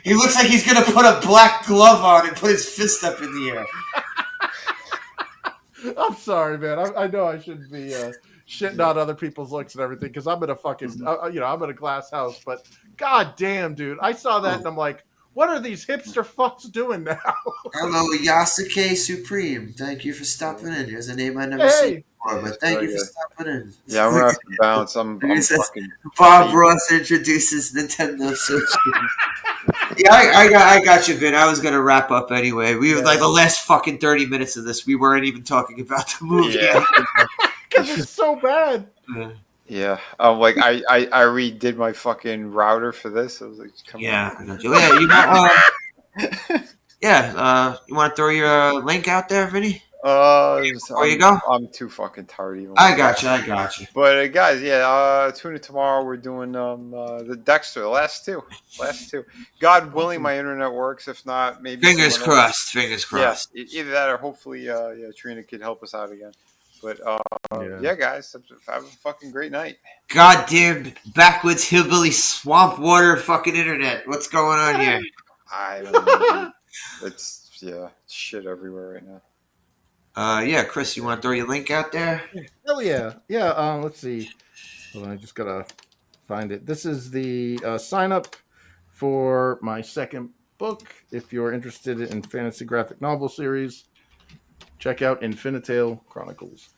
He looks like he's gonna put a black glove on and put his fist up in the air. I'm sorry, man. I know I shouldn't be shitting on other people's looks and everything because I'm in a fucking, I'm in a glass house. But god damn, dude, I saw that and I'm like, what are these hipster fucks doing now? Hello, Yasuke Supreme. Thank you for stopping in. Here's a name I never seen before, but thank you for stopping in. Yeah, I'm gonna have to bounce. I'm fucking. Bob Ross introduces Nintendo Switch. Yeah, I got you, Vin. I was gonna wrap up anyway. We were like the last fucking 30 minutes of this. We weren't even talking about the movie. Because it's so bad. Yeah, like I redid my fucking router for this. I was like, come on. I got you. You want to throw your link out there, Vinny? Before you go? I'm too fucking tired even. I got you. But guys, tune in tomorrow. We're doing the Dexter, the last two. God willing, my internet works. If not, maybe fingers crossed. Yeah, either that or hopefully, Trina could help us out again. But guys, have a fucking great night. Goddamn backwoods hillbilly swamp water fucking internet. What's going on here? I don't know. It's shit everywhere right now. Chris, you want to throw your link out there? Hell yeah. Let's see. Hold on, I just gotta find it. This is the sign up for my second book. If you're interested in fantasy graphic novel series, check out Infinitale Chronicles.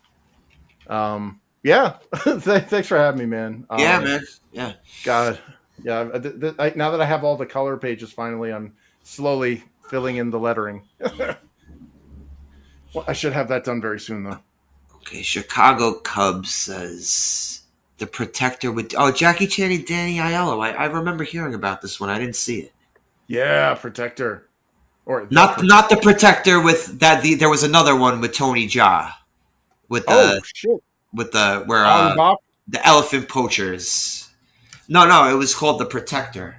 Thanks for having me, man. Man. Yeah. God. Yeah. Now that I have all the color pages, finally, I'm slowly filling in the lettering. Well, I should have that done very soon, though. Okay, Chicago Cubs says The Protector with Jackie Chan and Danny Aiello. I remember hearing about this one. I didn't see it. Yeah, Protector. Or not the Protector with that. There was another one with Tony Jaa. With the the elephant poachers. No, it was called The Protector.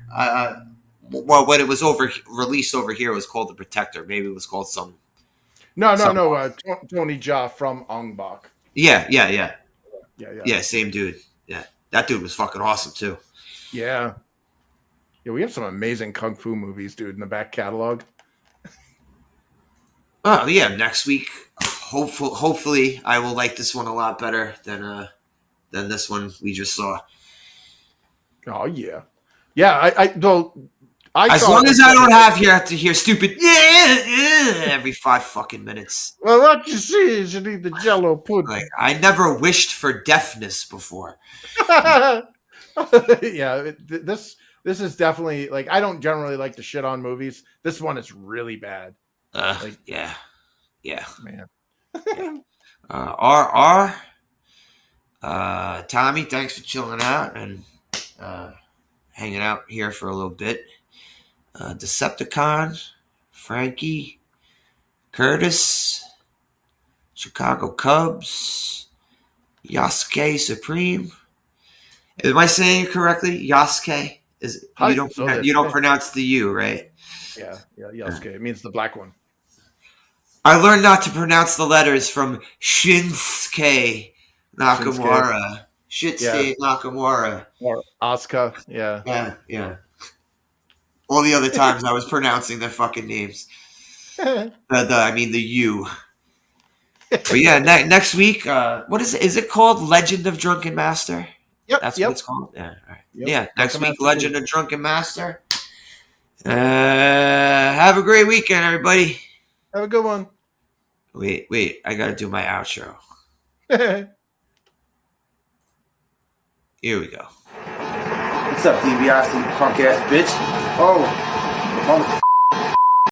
When it was released over here, it was called The Protector. Maybe it was called some. No. Tony Jaa from Ong Bak. Yeah. Same dude. Yeah, that dude was fucking awesome too. Yeah. Yeah, we have some amazing kung fu movies, dude, in the back catalog. Oh yeah, next week. Hopefully, I will like this one a lot better than this one we just saw. Oh yeah, yeah. As long as I don't have to hear stupid every 5 fucking minutes. Well, what you see is you need the Jello pudding. Like I never wished for deafness before. Yeah, this is definitely like I don't generally like to shit on movies. This one is really bad. Yeah, man. Tommy, thanks for chilling out and hanging out here for a little bit. Decepticon, Frankie, Curtis, Chicago Cubs, Yasuke Supreme. Am I saying it correctly? Yasuke you don't pronounce the U, right? Yeah, Yasuke. It means the black one. I learned not to pronounce the letters from Shinsuke Nakamura. Nakamura. Or Asuka, Yeah. All the other times I was pronouncing their fucking names. The U. But yeah, next week, what is it? Is it called Legend of Drunken Master? Yep. That's what it's called? Yeah, all right. Yep. Yeah, next week, Legend of Drunken Master. Have a great weekend, everybody. Have a good one. Wait. I gotta do my outro. Here we go. What's up, DiBiase, punk ass bitch? Oh, motherfucker.